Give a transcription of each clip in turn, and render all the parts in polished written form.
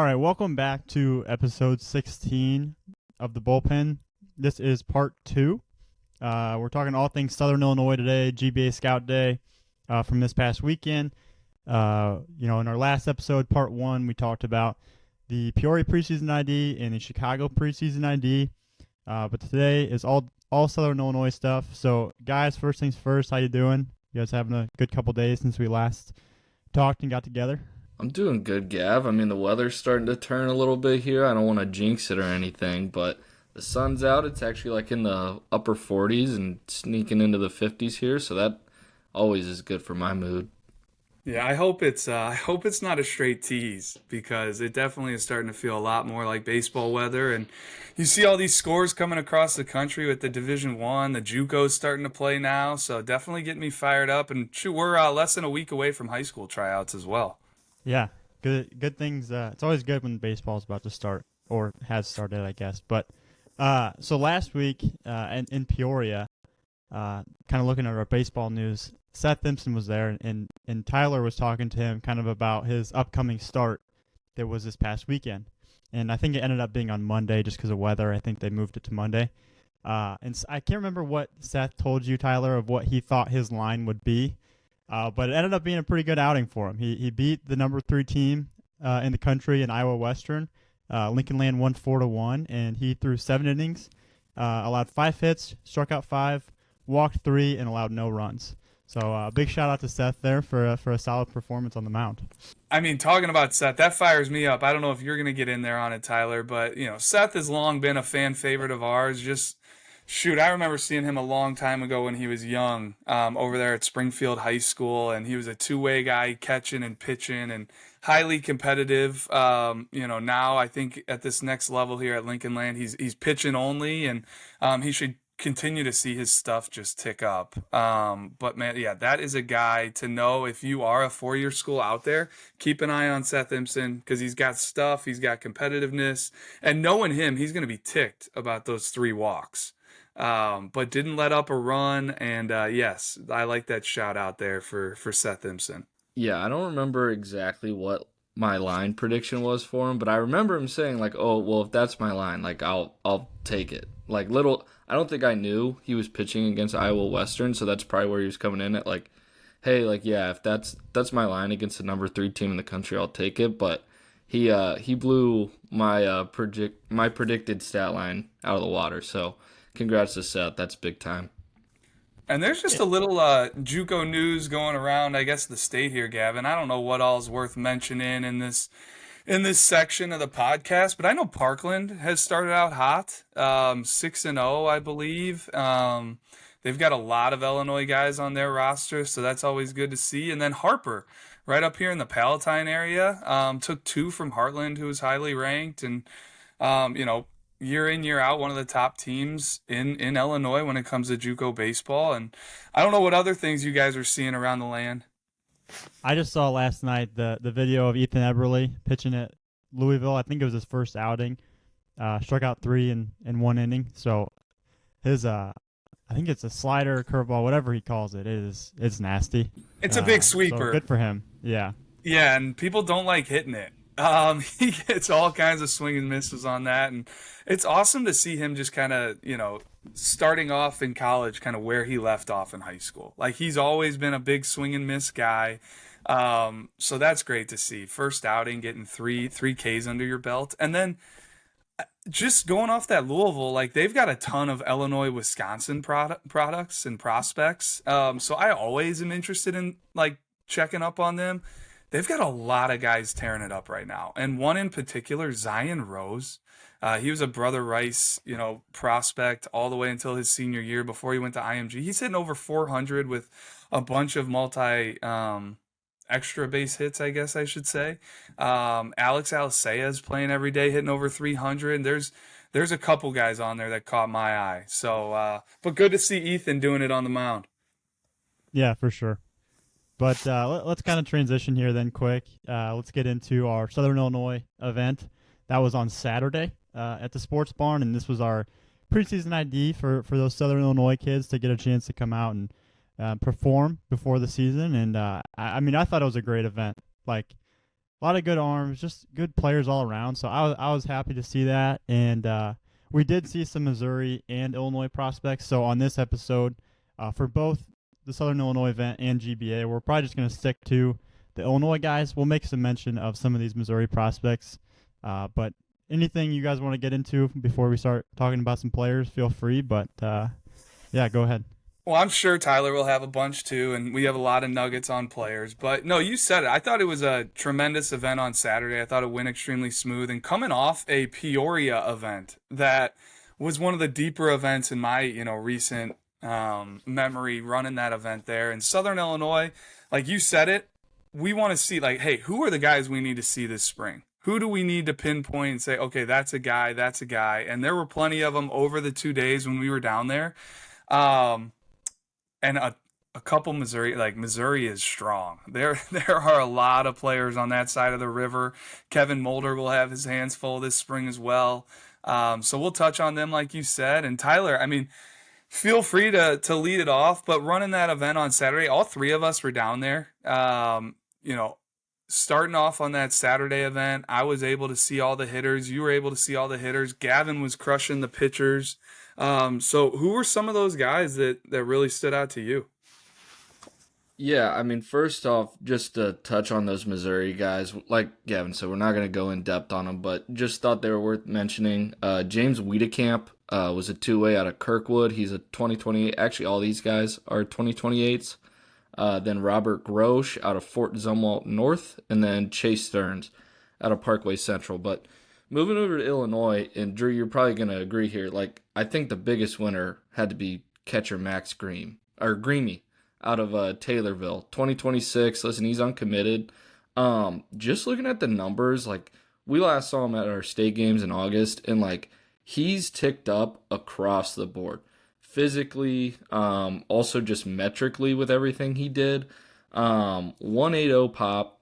right, welcome back to episode 16 of the Bullpen. This is part 2. We're talking all things Southern Illinois today, GBA Scout Day from this past weekend. In our last episode, part 1, we talked about the Peoria preseason ID and the Chicago preseason ID. But today is all Southern Illinois stuff. So, guys, first things first, how you doing? You guys having a good couple days since we last talked and got together? I'm doing good, Gav. I mean, the weather's starting to turn a little bit here. I don't want to jinx it or anything, but the sun's out. It's actually like in the upper 40s and sneaking into the 50s here, so that always is good for my mood. Yeah, I hope it's not a straight tease, because it definitely is starting to feel a lot more like baseball weather. And you see all these scores coming across the country with the Division I, the JUCO's starting to play now, so definitely getting me fired up. And shoot, we're less than a week away from high school tryouts as well. Yeah, good things. It's always good when baseball's about to start, or has started, I guess. But so last week in Peoria, kind of looking at our baseball news, Seth Simpson was there, and Tyler was talking to him kind of about his upcoming start that was this past weekend. And I think it ended up being on Monday just because of weather. I think they moved it to Monday. And I can't remember what Seth told you, Tyler, of what he thought his line would be. But it ended up being a pretty good outing for him. He beat the number 3 team in the country in Iowa Western. Lincoln Land won 4-1, and he threw 7 innings, allowed 5 hits, struck out 5, walked 3, and allowed no runs. So big shout out to Seth there for a solid performance on the mound. I mean, talking about Seth, that fires me up. I don't know if you're going to get in there on it, Tyler, but Seth has long been a fan favorite of ours. Shoot, I remember seeing him a long time ago when he was young, over there at Springfield High School, and he was a two-way guy, catching and pitching, and highly competitive. Now I think at this next level here at Lincoln Land, he's pitching only, and he should continue to see his stuff just tick up. But man, yeah, that is a guy to know. If you are a 4-year school out there, keep an eye on Seth Simpson, because he's got stuff, he's got competitiveness, and knowing him, he's going to be ticked about those 3 walks. But didn't let up a run, and yes, I like that shout out there for Seth Simpson. Yeah, I don't remember exactly what my line prediction was for him, but I remember him saying like, "Oh, well, if that's my line, like I'll take it." Like I don't think I knew he was pitching against Iowa Western, so that's probably where he was coming in at, like, "Hey, like, yeah, if that's my line against the number 3 team in the country, I'll take it." But he blew my predicted stat line out of the water. So congrats to Seth. That's big time. And there's just a little JUCO news going around, I guess, the state here, Gavin. I don't know what all is worth mentioning in this section of the podcast, but I know Parkland has started out hot, 6-0, I believe. They've got a lot of Illinois guys on their roster, so that's always good to see. And then Harper, right up here in the Palatine area, took 2 from Heartland, who was highly ranked, and year in, year out, one of the top teams in Illinois when it comes to JUCO baseball. And I don't know what other things you guys are seeing around the land. I just saw last night the video of Ethan Eberle pitching at Louisville. I think it was his first outing. Struck out 3 in 1 inning. So his I think it's a slider, curveball, whatever he calls it. It's nasty. It's a big sweeper. So good for him. Yeah. Yeah, and people don't like hitting it. He gets all kinds of swing and misses on that, and it's awesome to see him just kind of, starting off in college kind of where he left off in high school. Like, he's always been a big swing and miss guy, so that's great to see. First outing, getting three Ks under your belt, and then just going off that Louisville, like, they've got a ton of Illinois, Wisconsin products and prospects, so I always am interested in, like, checking up on them. They've got a lot of guys tearing it up right now. And one in particular, Zion Rose. He was a Brother Rice, prospect all the way until his senior year before he went to IMG. He's hitting over 400 with a bunch of extra base hits, I guess I should say. Alex Alisea is playing every day, hitting over 300. There's a couple guys on there that caught my eye. So, but good to see Ethan doing it on the mound. Yeah, for sure. But let's kind of transition here then quick. Let's get into our Southern Illinois event. That was on Saturday at the Sports Barn, and this was our preseason ID for those Southern Illinois kids to get a chance to come out and perform before the season. And I thought it was a great event. Like, a lot of good arms, just good players all around. So I was happy to see that, and we did see some Missouri and Illinois prospects. So on this episode, for both the Southern Illinois event and GBA, we're probably just going to stick to the Illinois guys. We'll make some mention of some of these Missouri prospects, but anything you guys want to get into before we start talking about some players, feel free. But yeah, go ahead. Well, I'm sure Tyler will have a bunch too, and we have a lot of nuggets on players. But no, you said it. I thought it was a tremendous event on Saturday. I thought it went extremely smooth. And coming off a Peoria event that was one of the deeper events in my, recent memory running that event there. In Southern Illinois, like you said it, we want to see, like, hey, who are the guys we need to see this spring? Who do we need to pinpoint and say, okay, that's a guy, that's a guy? And there were plenty of them over the 2 days when we were down there. And a couple Missouri, like Missouri is strong. There are a lot of players on that side of the river. Kevin Mulder will have his hands full this spring as well. So we'll touch on them like you said. And Tyler, I mean, feel free to lead it off, but running that event on Saturday, all three of us were down there. Starting off on that Saturday event, I was able to see all the hitters. You were able to see all the hitters. Gavin was crushing the pitchers. So who were some of those guys that really stood out to you? Yeah, I mean, first off, just to touch on those Missouri guys, like Gavin said, we're not going to go in depth on them, but just thought they were worth mentioning. James Wiedekamp was a two-way out of Kirkwood. He's a 2028. Actually, all these guys are 2028s. Then Robert Grosh out of Fort Zumwalt North, and then Chase Stearns out of Parkway Central. But moving over to Illinois, and Drew, you're probably going to agree here. Like, I think the biggest winner had to be catcher Max Greamy out of Taylorville, 2026. Listen, he's uncommitted. Just looking at the numbers, like, we last saw him at our state games in August, and like, he's ticked up across the board. Physically, also just metrically with everything he did. 180 pop.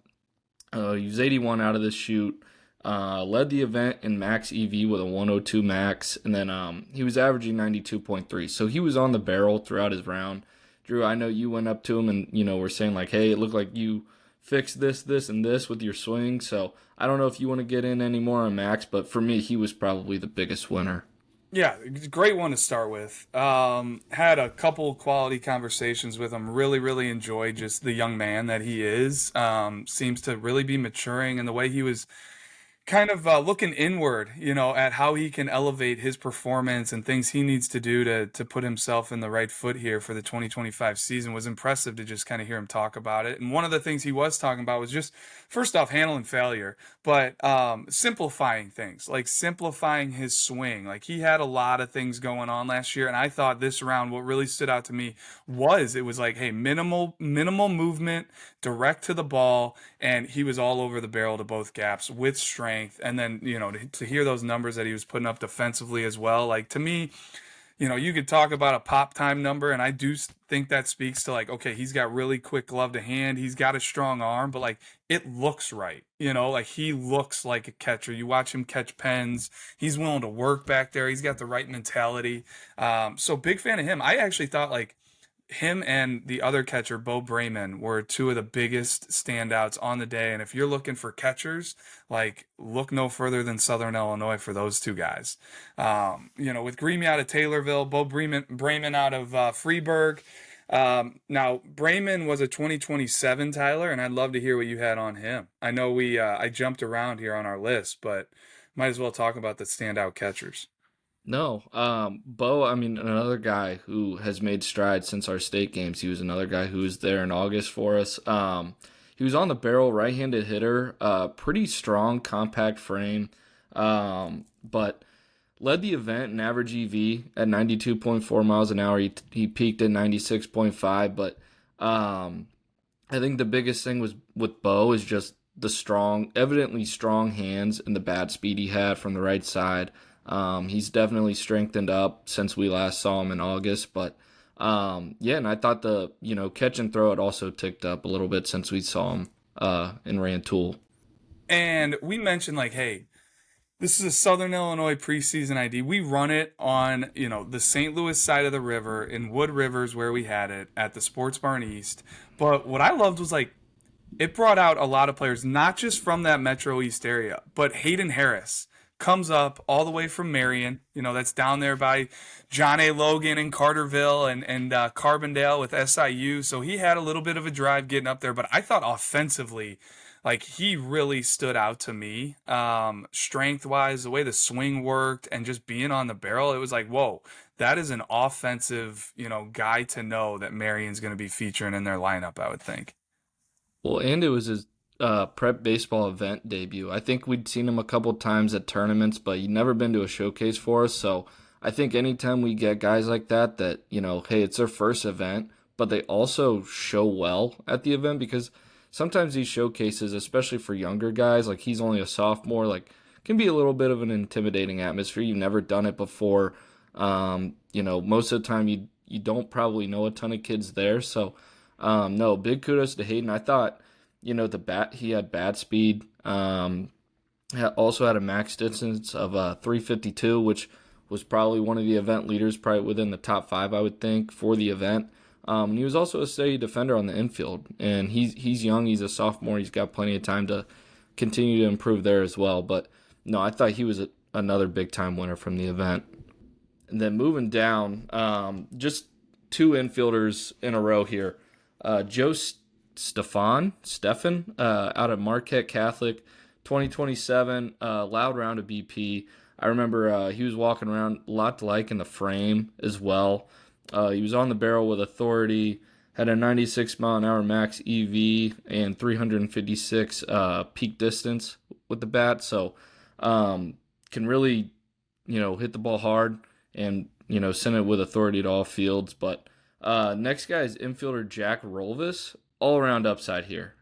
He was 81 out of the chute. Led the event in max EV with a 102 max, and then he was averaging 92.3. So he was on the barrel throughout his round. Drew, I know you went up to him and were saying like, "Hey, it looked like you fixed this, and this with your swing." So I don't know if you want to get in any more on Max, but for me, he was probably the biggest winner. Yeah, great one to start with. Had a couple quality conversations with him. Really, really enjoyed just the young man that he is. Seems to really be maturing, and the way he was kind of looking inward, at how he can elevate his performance and things he needs to do to put himself in the right foot here for the 2025 season was impressive to just kind of hear him talk about it. And one of the things he was talking about was just, first off, handling failure, but simplifying things, like simplifying his swing. Like, he had a lot of things going on last year, and I thought this round, what really stood out to me was, it was like, hey, minimal movement, direct to the ball, and he was all over the barrel to both gaps with strength. And then, to hear those numbers that he was putting up defensively as well, like, to me, you could talk about a pop time number, and I do think that speaks to, like, okay, he's got really quick glove to hand, he's got a strong arm, but like, it looks right, like he looks like a catcher. You watch him catch pens, he's willing to work back there, he's got the right mentality. So big fan of him. I actually thought, like, him and the other catcher, Bo Brayman, were two of the biggest standouts on the day. And if you're looking for catchers, like, look no further than Southern Illinois for those two guys. With Greamy out of Taylorville, Bo Brayman out of Freeburg. Now, Brayman was a 2027, Tyler, and I'd love to hear what you had on him. I know I jumped around here on our list, but might as well talk about the standout catchers. No, Bo, I mean, another guy who has made strides since our state games. He was another guy who was there in August for us. He was on the barrel, right-handed hitter, pretty strong, compact frame, but led the event in average EV at 92.4 miles an hour. He peaked at 96.5, but I think the biggest thing was with Bo is just the evidently strong hands and the bat speed he had from the right side. He's definitely strengthened up since we last saw him in August, but and I thought the catch and throw had also ticked up a little bit since we saw him in Rantoul. And we mentioned, like, hey, this is a Southern Illinois preseason ID. We run it on, the St. Louis side of the river in Wood Rivers, where we had it at the Sports Barn East. But what I loved was, like, it brought out a lot of players, not just from that Metro East area, but Hayden Harris comes up all the way from Marion. That's down there by John A. Logan and Carterville and Carbondale with SIU. So he had a little bit of a drive getting up there, but I thought offensively, like he really stood out to me. Strength wise, the way the swing worked and just being on the barrel, it was like, whoa, that is an offensive, guy to know that Marion's going to be featuring in their lineup, I would think. Well, and it was his prep baseball event debut. I think we'd seen him a couple times at tournaments, but he'd never been to a showcase for us. So I think anytime we get guys like that, hey, it's their first event, but they also show well at the event, because sometimes these showcases, especially for younger guys, like he's only a sophomore, like can be a little bit of an intimidating atmosphere. You've never done it before. Most of the time you don't probably know a ton of kids there. So no, big kudos to Hayden. I thought, he had bat speed. Also had a max distance of 352, which was probably one of the event leaders, probably within the top 5, I would think, for the event. And he was also a steady defender on the infield. And he's young. He's a sophomore. He's got plenty of time to continue to improve there as well. But no, I thought he was another big-time winner from the event. And then moving down, just 2 infielders in a row here. Joe Stefan out of Marquette Catholic, 2027, loud round of BP. I remember he was walking around a lot to like in the frame as well. He was on the barrel with authority, had a 96 mile an hour max EV and 356 peak distance with the bat. So can really, hit the ball hard and, send it with authority to all fields. But next guy is infielder Jack Rolvis. All around upside here.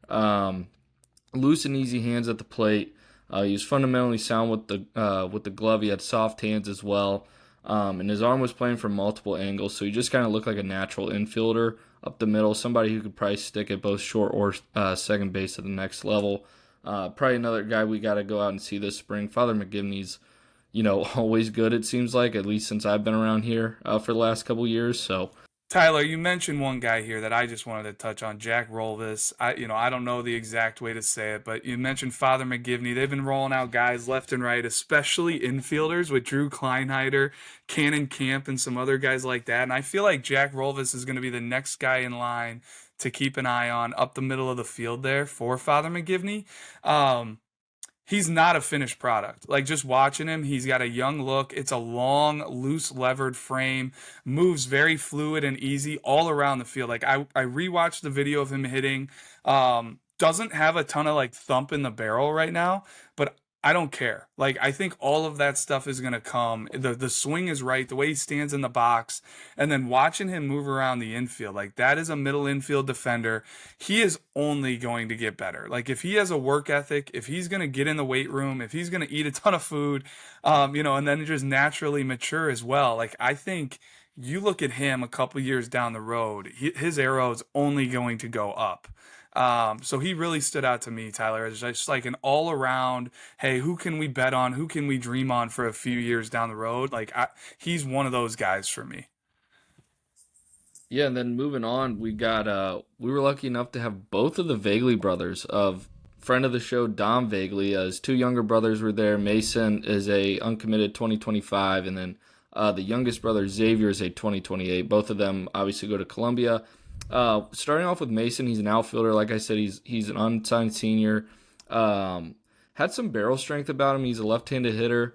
Loose and easy hands at the plate. He was fundamentally sound with the glove. He had soft hands as well. And his arm was playing from multiple angles, so he just kind of looked like a natural infielder up the middle, somebody who could probably stick at both short or second base at the next level. Probably another guy we got to go out and see this spring. Father McGivney's, always good, it seems like, at least since I've been around here for the last couple years. So, Tyler, you mentioned one guy here that I just wanted to touch on, Jack Rolvis. I don't know the exact way to say it, but you mentioned Father McGivney. They've been rolling out guys left and right, especially infielders with Drew Kleinheider, Cannon Camp, and some other guys like that. And I feel like Jack Rolvis is going to be the next guy in line to keep an eye on up the middle of the field there for Father McGivney. He's not a finished product. Like, just watching him, he's got a young look. It's a long, loose levered frame, moves very fluid and easy all around the field. Like, I rewatched the video of him hitting. Doesn't have a ton of like thump in the barrel right now, but I don't care. Like, I think all of that stuff is going to come. The swing is right, the way he stands in the box, and then watching him move around the infield. Like, that is a middle infield defender. He is only going to get better. Like, if he has a work ethic, if he's going to get in the weight room, if he's going to eat a ton of food, and then just naturally mature as well. Like, I think you look at him a couple years down the road, his arrow is only going to go up. So he really stood out to me, Tyler, as just like an all-around, hey, who can we bet on? Who can we dream on for a few years down the road? Like, he's one of those guys for me. Yeah, and then moving on, we were lucky enough to have both of the Vagley brothers, of friend of the show, Dom Vagley. His 2 younger brothers were there. Mason is a uncommitted 2025, and then the youngest brother, Xavier, is a 2028. Both of them obviously go to Columbia. Starting off with Mason, he's an outfielder. Like I said, he's an unsigned senior. Had some barrel strength about him. He's a left-handed hitter.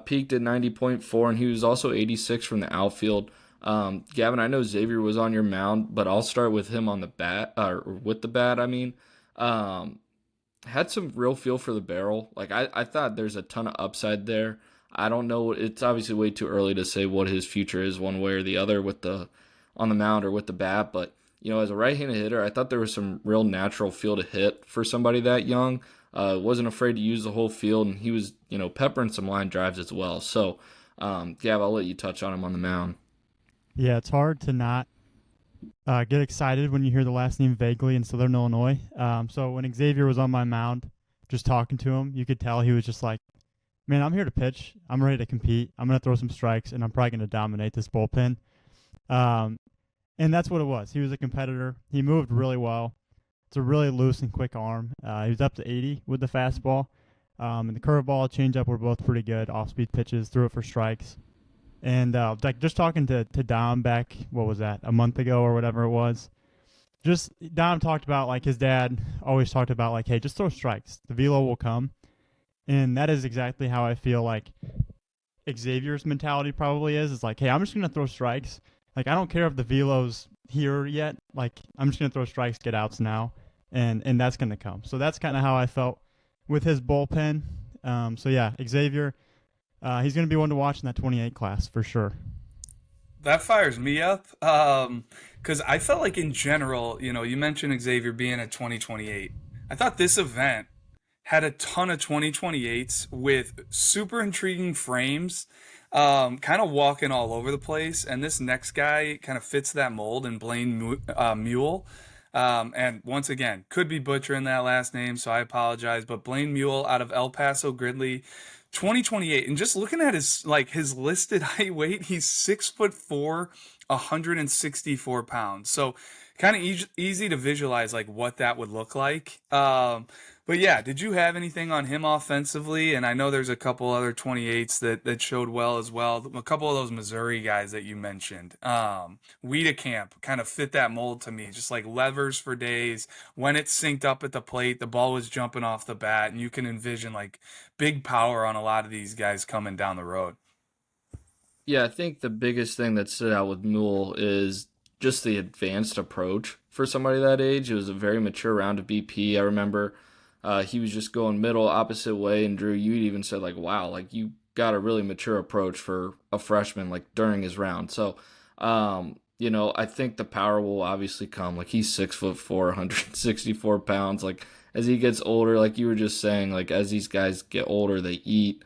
Peaked at 90.4, and he was also 86 from the outfield. Gavin, I know Xavier was on your mound, but I'll start with him on the bat, or with the bat. I mean, had some real feel for the barrel. Like, I thought there's a ton of upside there. I don't know. It's obviously way too early to say what his future is one way or the other on the mound or with the bat, but as a right-handed hitter, I thought there was some real natural feel to hit for somebody that young. Wasn't afraid to use the whole field, and he was peppering some line drives as well. So Gav, I'll let you touch on him on the mound. Yeah, it's hard to not get excited when you hear the last name Vaguely in Southern Illinois. So when Xavier was on my mound, just talking to him, you could tell he was just like, man, I'm here to pitch. I'm ready to compete. I'm going to throw some strikes, and I'm probably going to dominate this bullpen. And that's what it was. He was a competitor. He moved really well. It's a really loose and quick arm. He was up to 80 with the fastball. And the curveball, changeup were both pretty good. Off-speed pitches, threw it for strikes. And like just talking to Dom back, what was that, a month ago or whatever it was. Just Dom talked about like his dad always talked about like, hey, just throw strikes. The velo will come. And that is exactly how I feel like Xavier's mentality probably is. It's like, hey, I'm just gonna throw strikes. Like I don't care if the velo's here yet. Like I'm just gonna throw strikes, get outs now, and that's gonna come. So that's kind of how I felt with his bullpen. So yeah, Xavier, he's gonna be one to watch in that 28 class for sure. That fires me up. Because I felt like in general, you mentioned Xavier being at 2028. I thought this event had a ton of 2028s with super intriguing frames, kind of walking all over the place. And this next guy kind of fits that mold in Blaine Mule. And once again, could be butchering that last name, so I apologize. But Blaine Mule out of El Paso Gridley, 2028. And just looking at his listed height weight, he's 6'4", 164 pounds. So kind of easy to visualize like what that would look like. But yeah, did you have anything on him offensively? And I know there's a couple other 28s that showed well as well. A couple of those Missouri guys that you mentioned. Wiedekamp kind of fit that mold to me, just like levers for days. When it's synced up at the plate, the ball was jumping off the bat, and you can envision like big power on a lot of these guys coming down the road. Yeah, I think the biggest thing that stood out with Mule is just the advanced approach for somebody that age. It was a very mature round of BP. I remember he was just going middle, opposite way, and Drew, you even said like, "Wow, like you got a really mature approach for a freshman." Like during his round, so I think the power will obviously come. Like he's 6'4", 164 pounds. Like as he gets older, like you were just saying, like as these guys get older, they eat,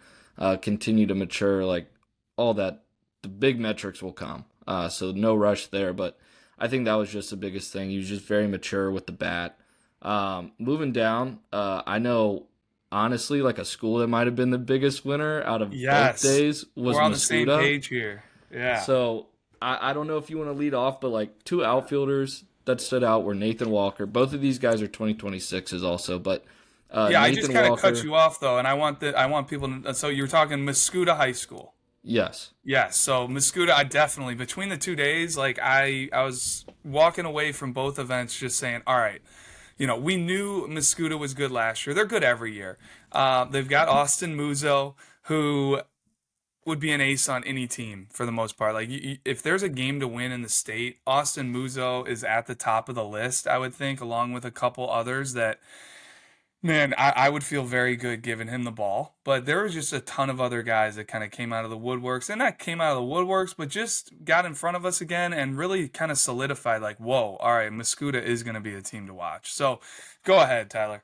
continue to mature, like all that. The big metrics will come. So no rush there, but I think that was just the biggest thing. He was just very mature with the bat. Moving down, I know honestly, like a school that might have been the biggest winner out of both days was we're on Muscuda. the same page here. Yeah. So I don't know if you want to lead off, but like two outfielders that stood out were Nathan Walker. Both of these guys are 2026s also, but yeah, Nathan I just kind of Walker, cut you off though, and I want people to. So you were talking Muscuda High School. yes. Yes, so Muscuda, I definitely between the 2 days, like I was walking away from both events, just saying, all right, we knew Muscuda was good last year. They're good every year. They've got Austin Muzo, who would be an ace on any team for the most part. Like if there's a game to win in the state, Austin Muzo is at the top of the list, I would think, along with a couple others that. Man, I would feel very good giving him the ball, but there was just a ton of other guys that kind of came out of the woodworks, and not came out of the woodworks, but just got in front of us again and really kind of solidified like, whoa, all right, Muscuda is going to be a team to watch. So go ahead, Tyler.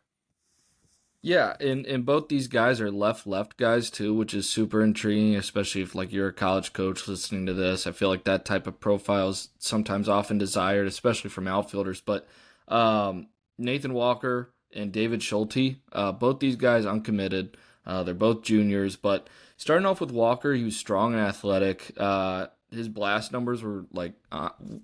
Yeah, and both these guys are left guys too, which is super intriguing, especially if like you're a college coach listening to this. I feel like that type of profile is sometimes often desired, especially from outfielders. But Nathan Walker and David Schulte, both these guys uncommitted. They're both juniors, but starting off with Walker, he was strong and athletic. His blast numbers were like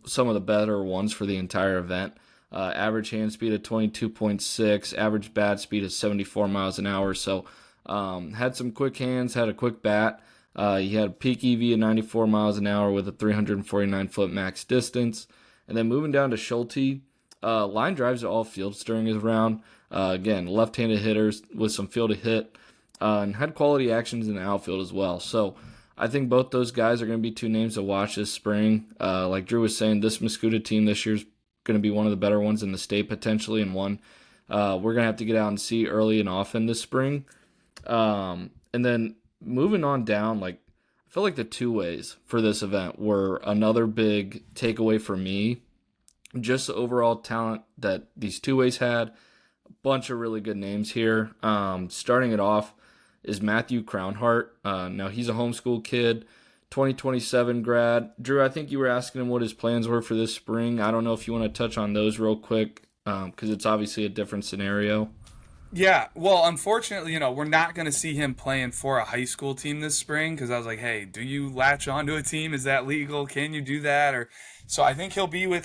some of the better ones for the entire event. Average hand speed of 22.6, average bat speed of 74 miles an hour. So had some quick hands, had a quick bat. He had a peak EV of 94 miles an hour with a 349-foot max distance. And then moving down to Schulte, line drives to all fields during his round. Again, left-handed hitters with some field to hit, and had quality actions in the outfield as well. So I think both those guys are going to be two names to watch this spring. Like Drew was saying, this Muscuda team this year is going to be one of the better ones in the state potentially, and one we're going to have to get out and see early and often this spring. And then moving on down, like I feel like the two ways for this event were another big takeaway for me. Just the overall talent that these two ways had. A bunch of really good names here. Starting it off is Matthew Crownhart. Now he's a homeschool kid, 2027 grad. Drew, I think you were asking him what his plans were for this spring. I don't know if you want to touch on those real quick because it's obviously a different scenario. Yeah, well, unfortunately, we're not going to see him playing for a high school team this spring because I was like, hey, do you latch onto a team? Is that legal? Can you do that? Or so I think he'll be with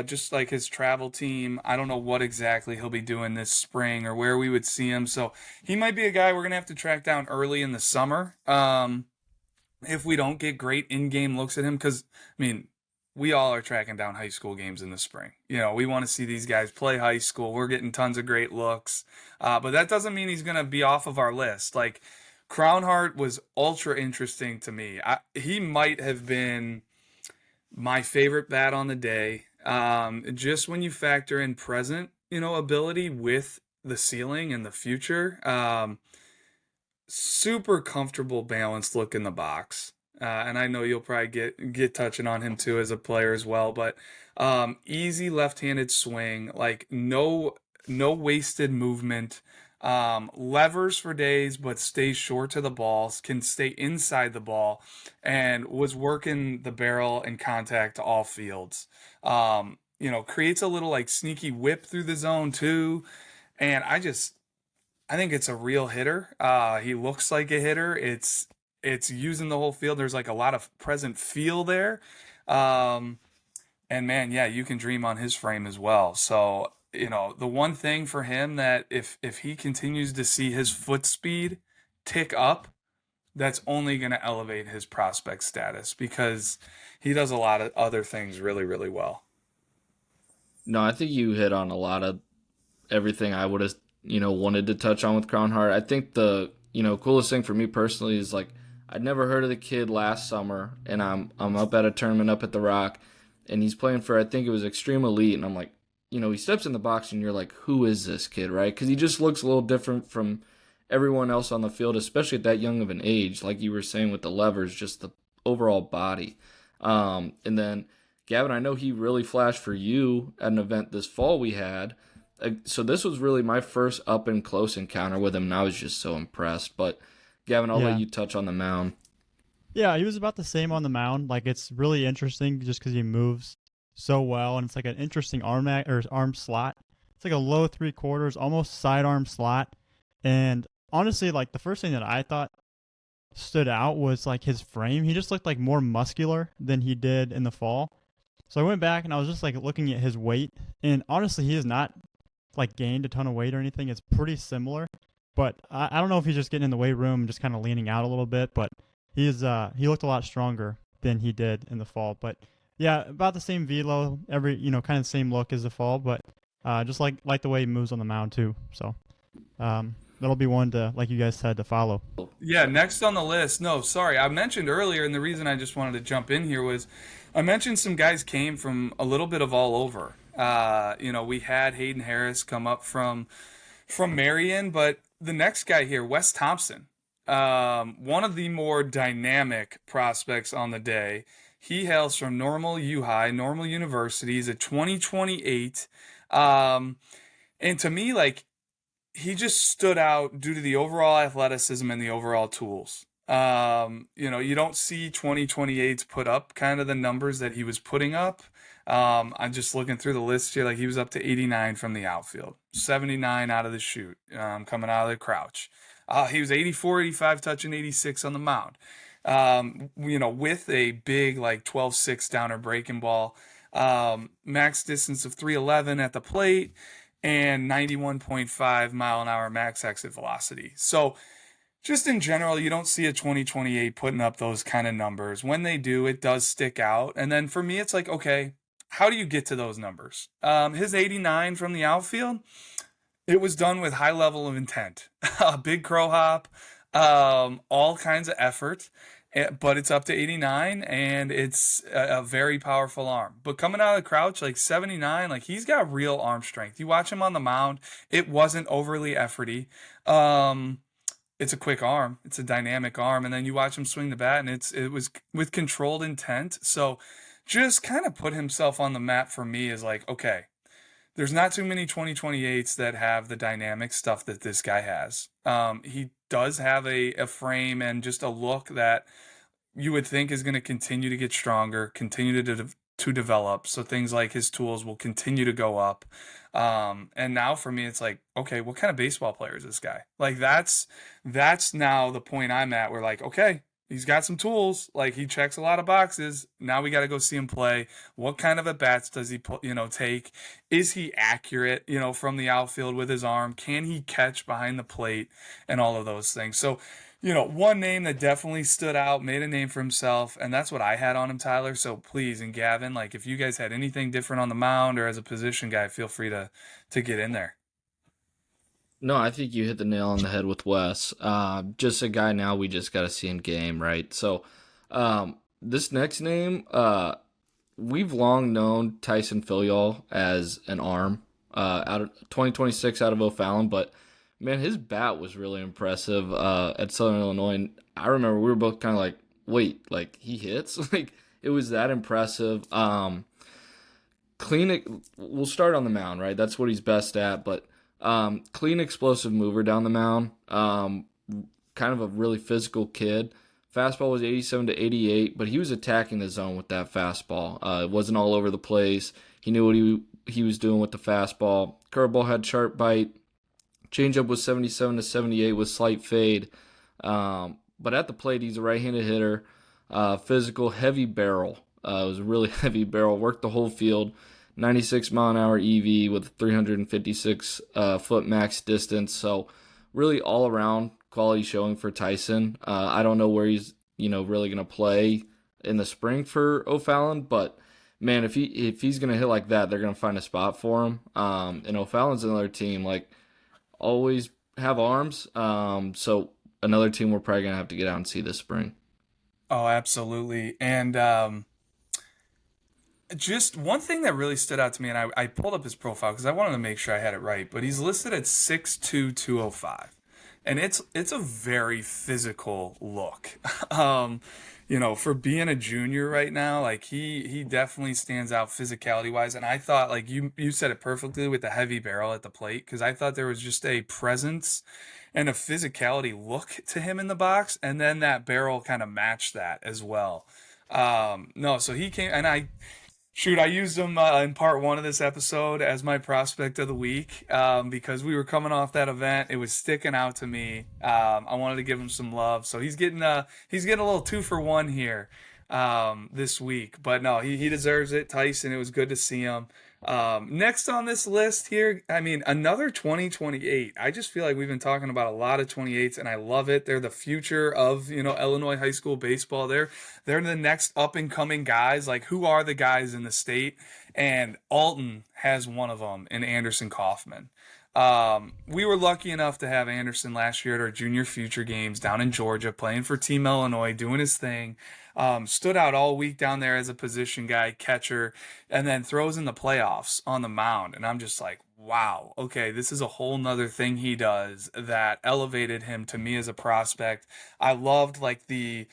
just like his travel team. I don't know what exactly he'll be doing this spring or where we would see him. So he might be a guy we're going to have to track down early in the summer. If we don't get great in-game looks at him, because I mean, we all are tracking down high school games in the spring. We want to see these guys play high school. We're getting tons of great looks, but that doesn't mean he's going to be off of our list. Like Crownheart was ultra interesting to me. He might have been my favorite bat on the day. Just when you factor in present, ability with the ceiling and the future. Super comfortable, balanced look in the box. And I know you'll probably get touching on him too as a player as well, but easy left-handed swing, like no wasted movement, levers for days, but stays short to the ball, can stay inside the ball, and was working the barrel and contact to all fields. Creates a little like sneaky whip through the zone too, and I think it's a real hitter. He looks like a hitter. It's using the whole field. There's like a lot of present feel there. Um, and man, yeah, you can dream on his frame as well. So, the one thing for him that if he continues to see his foot speed tick up, that's only going to elevate his prospect status because he does a lot of other things really, really well. No, I think you hit on a lot of everything I would have, wanted to touch on with Crown Heart. I think the, coolest thing for me personally is like I'd never heard of the kid last summer, and I'm up at a tournament up at the Rock, and he's playing for I think it was Extreme Elite, and I'm like, he steps in the box, and you're like, who is this kid, right? Because he just looks a little different from everyone else on the field, especially at that young of an age, like you were saying with the levers, just the overall body. And then Gavin, I know he really flashed for you at an event this fall we had. So this was really my first up and close encounter with him, and I was just so impressed. But Gavin, I'll let Yeah. you touch on the mound. Yeah, he was about the same on the mound. Like it's really interesting just because he moves so well, and it's like an interesting or arm slot. It's like a low 3/4, almost sidearm slot. And honestly, like the first thing that I thought stood out was like his frame. He just looked like more muscular than he did in the fall. So I went back and I was just like looking at his weight, and honestly, he has not like gained a ton of weight or anything. It's pretty similar, but I don't know if he's just getting in the weight room and just kind of leaning out a little bit. But he looked a lot stronger than he did in the fall. But yeah, about the same velo, kind of the same look as the fall, but just like the way he moves on the mound too. So that'll be one to, like you guys said, to follow. Yeah, next on the list. No, sorry. I mentioned earlier, and the reason I just wanted to jump in here was I mentioned some guys came from a little bit of all over. We had Hayden Harris come up from Marion, but the next guy here, Wes Thompson, one of the more dynamic prospects on the day. He hails from Normal U High, Normal University. He's a 2028. And to me, like, he just stood out due to the overall athleticism and the overall tools. You don't see 2028s put up kind of the numbers that he was putting up. I'm just looking through the list here. Like he was up to 89 from the outfield, 79 out of the shoot, coming out of the crouch. He was 84, 85 touching 86 on the mound. With a big like 12-6 downer breaking ball, max distance of 311 at the plate, and 91.5 mile an hour max exit velocity. So just in general, you don't see a 2028 putting up those kind of numbers. When they do, it does stick out. And then for me, it's like, okay, how do you get to those numbers? His 89 from the outfield, it was done with high level of intent, a big crow hop, all kinds of effort. But it's up to 89, and it's a very powerful arm. But coming out of the crouch, like 79, like he's got real arm strength. You watch him on the mound, it wasn't overly efforty. It's a quick arm. It's a dynamic arm. And then you watch him swing the bat, and it was with controlled intent. So just kind of put himself on the map for me as like, okay, there's not too many 2028s that have the dynamic stuff that this guy has. He does have a frame and just a look that you would think is going to continue to get stronger, continue to to develop. So things like his tools will continue to go up. And now for me, it's like, okay, what kind of baseball player is this guy? Like that's now the point I'm at where like, okay, he's got some tools. Like he checks a lot of boxes. Now we got to go see him play. What kind of at bats does he take? Is he accurate, from the outfield with his arm? Can he catch behind the plate and all of those things? So, one name that definitely stood out, made a name for himself, and that's what I had on him, Tyler. So please, and Gavin, like if you guys had anything different on the mound or as a position guy, feel free to get in there. No, I think you hit the nail on the head with Wes. Just a guy now we just got to see in game, right? So this next name, we've long known Tyson Filial as an arm out of 2026 out of O'Fallon, but man, his bat was really impressive at Southern Illinois. And I remember we were both kind of like, wait, like he hits? Like it was that impressive. We'll start on the mound, right? That's what he's best at, but clean, explosive mover down the mound. Kind of a really physical kid. Fastball was 87 to 88, but he was attacking the zone with that fastball. It wasn't all over the place. He knew what he was doing with the fastball. Curveball had sharp bite. Changeup was 77 to 78 with slight fade. But at the plate, he's a right-handed hitter. Physical, heavy barrel. It was a really heavy barrel. Worked the whole field. 96 mile an hour EV with 356 foot max distance. So really all around quality showing for Tyson. I don't know where he's really going to play in the spring for O'Fallon, but man, if he's going to hit like that, they're going to find a spot for him. And O'Fallon's another team like always have arms. So another team we're probably going to have to get out and see this spring. Oh, absolutely. And just one thing that really stood out to me, and I pulled up his profile because I wanted to make sure I had it right, but he's listed at 6'2", 205. And it's a very physical look. For being a junior right now, like he definitely stands out physicality wise. And I thought, like you said it perfectly with the heavy barrel at the plate, because I thought there was just a presence and a physicality look to him in the box, and then that barrel kind of matched that as well. No, so he came, and I used him in part one of this episode as my prospect of the week because we were coming off that event. It was sticking out to me. I wanted to give him some love, so he's getting a little 2-for-1 here this week. But no, he deserves it, Tyson. It was good to see him. Next on this list here, I mean, another 2028. I just feel like we've been talking about a lot of 28s, and I love it. They're the future of, Illinois high school baseball. They're the next up and coming guys. Like, who are the guys in the state? And Alton has one of them in Anderson Kaufman. We were lucky enough to have Anderson last year at our junior future games down in Georgia, playing for Team Illinois, doing his thing. Stood out all week down there as a position guy, catcher, and then throws in the playoffs on the mound. And I'm just like, wow, okay, this is a whole nother thing he does that elevated him to me as a prospect. I loved like the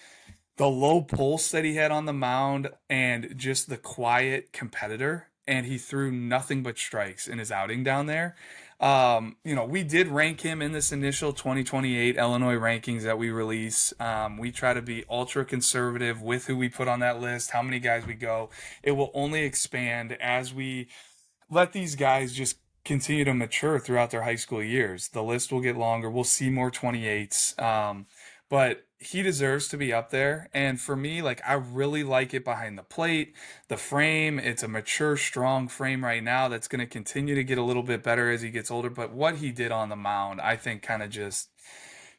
low pulse that he had on the mound and just the quiet competitor. And he threw nothing but strikes in his outing down there. We did rank him in this initial 2028 Illinois rankings that we release. We try to be ultra conservative with who we put on that list, how many guys we go. It will only expand as we let these guys just continue to mature throughout their high school years. The list will get longer. We'll see more 28s. But he deserves to be up there. And for me, like, I really like it behind the plate, the frame. It's a mature, strong frame right now that's going to continue to get a little bit better as he gets older. But what he did on the mound, I think kind of just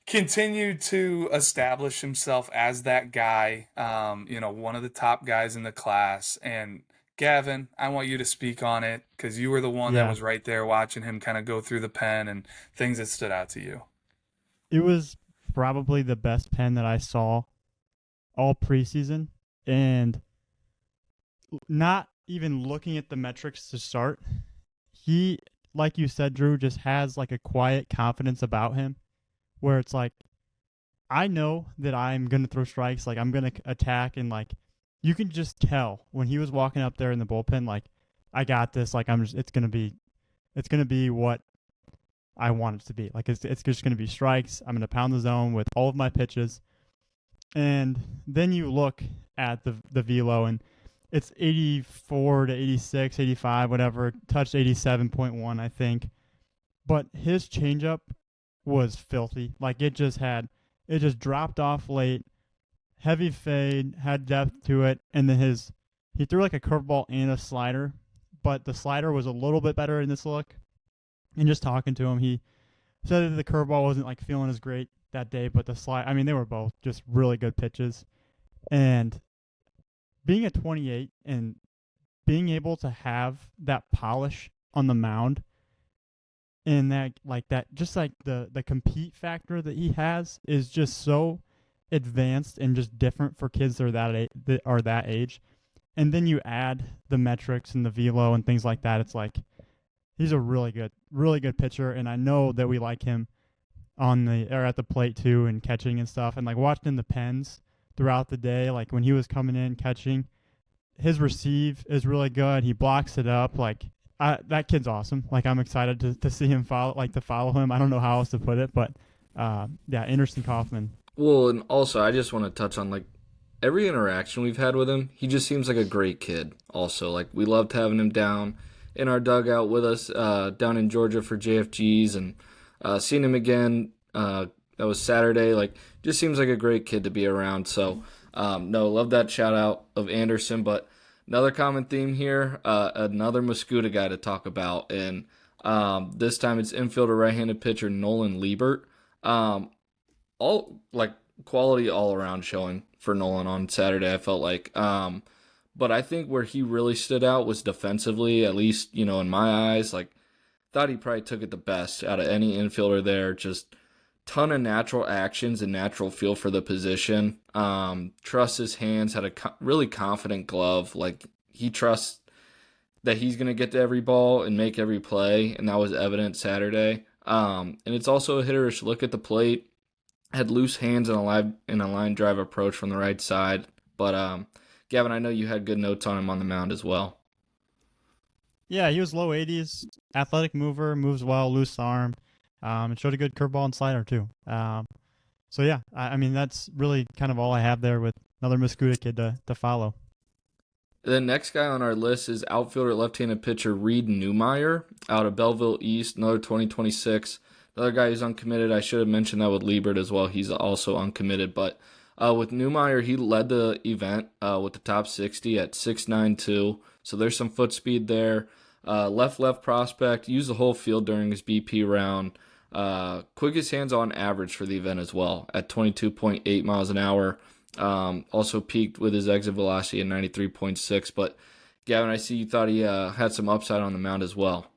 continued to establish himself as that guy, one of the top guys in the class. And Gavin, I want you to speak on it because you were the one that was right there watching him kind of go through the pen and things that stood out to you. It was probably the best pen that I saw all preseason, and not even looking at the metrics to start, he, like you said, Drew, just has like a quiet confidence about him where it's like, I know that I'm going to throw strikes, like I'm going to attack, and like you can just tell when he was walking up there in the bullpen, like, I got this, like it's going to be what I want it to be. Like, it's just going to be strikes. I'm going to pound the zone with all of my pitches. And then you look at the velo, and it's 84 to 86, 85, whatever. Touched 87.1, I think. But his changeup was filthy. Like it just dropped off late, heavy fade, had depth to it, and then he threw like a curveball and a slider, but the slider was a little bit better in this look. And just talking to him, he said that the curveball wasn't like feeling as great that day, but the slide, I mean, they were both just really good pitches. And being at 28 and being able to have that polish on the mound and the compete factor that he has is just so advanced and just different for kids that are that age. And then you add the metrics and the velo and things like that. It's like he's a really good pitcher, and I know that we like him at the plate too and catching and stuff. And like watching the pens throughout the day, like when he was coming in catching, his receive is really good. He blocks it up. Like that kid's awesome. Like I'm excited to see him follow him. I don't know how else to put it, but Anderson Kaufman. Well, and also I just want to touch on like every interaction we've had with him. He just seems like a great kid. Also, like we loved having him down in our dugout with us down in Georgia for JFGs, and seeing him again. That was Saturday. Like, just seems like a great kid to be around. So, love that shout out of Anderson. But another common theme here, another Muscuda guy to talk about, and this time it's infielder right-handed pitcher Nolan Liebert. All like quality all around showing for Nolan on Saturday. I felt like, but I think where he really stood out was defensively. At least in my eyes, like thought he probably took it the best out of any infielder there. Just ton of natural actions and natural feel for the position. Trusts his hands, had a really confident glove. Like he trusts that he's going to get to every ball and make every play, and that was evident Saturday. And it's also a hitterish look at the plate. Had loose hands in a line drive approach from the right side. But Gavin, I know you had good notes on him on the mound as well. Yeah, he was low 80s, athletic mover, moves well, loose arm. And showed a good curveball and slider too. So yeah, I mean that's really kind of all I have there with another Muscuda kid to follow. The next guy on our list is outfielder left-handed pitcher Reed Newmeyer out of Belleville East, another 2026. Another guy who's uncommitted. I should have mentioned that with Liebert as well. He's also uncommitted. But with Newmeyer, he led the event with the top 60 at 6.92. So there's some foot speed there. Left prospect. Used the whole field during his BP round. Quickest hands on average for the event as well at 22.8 miles an hour. Also peaked with his exit velocity at 93.6. But Gavin, I see you thought he had some upside on the mound as well.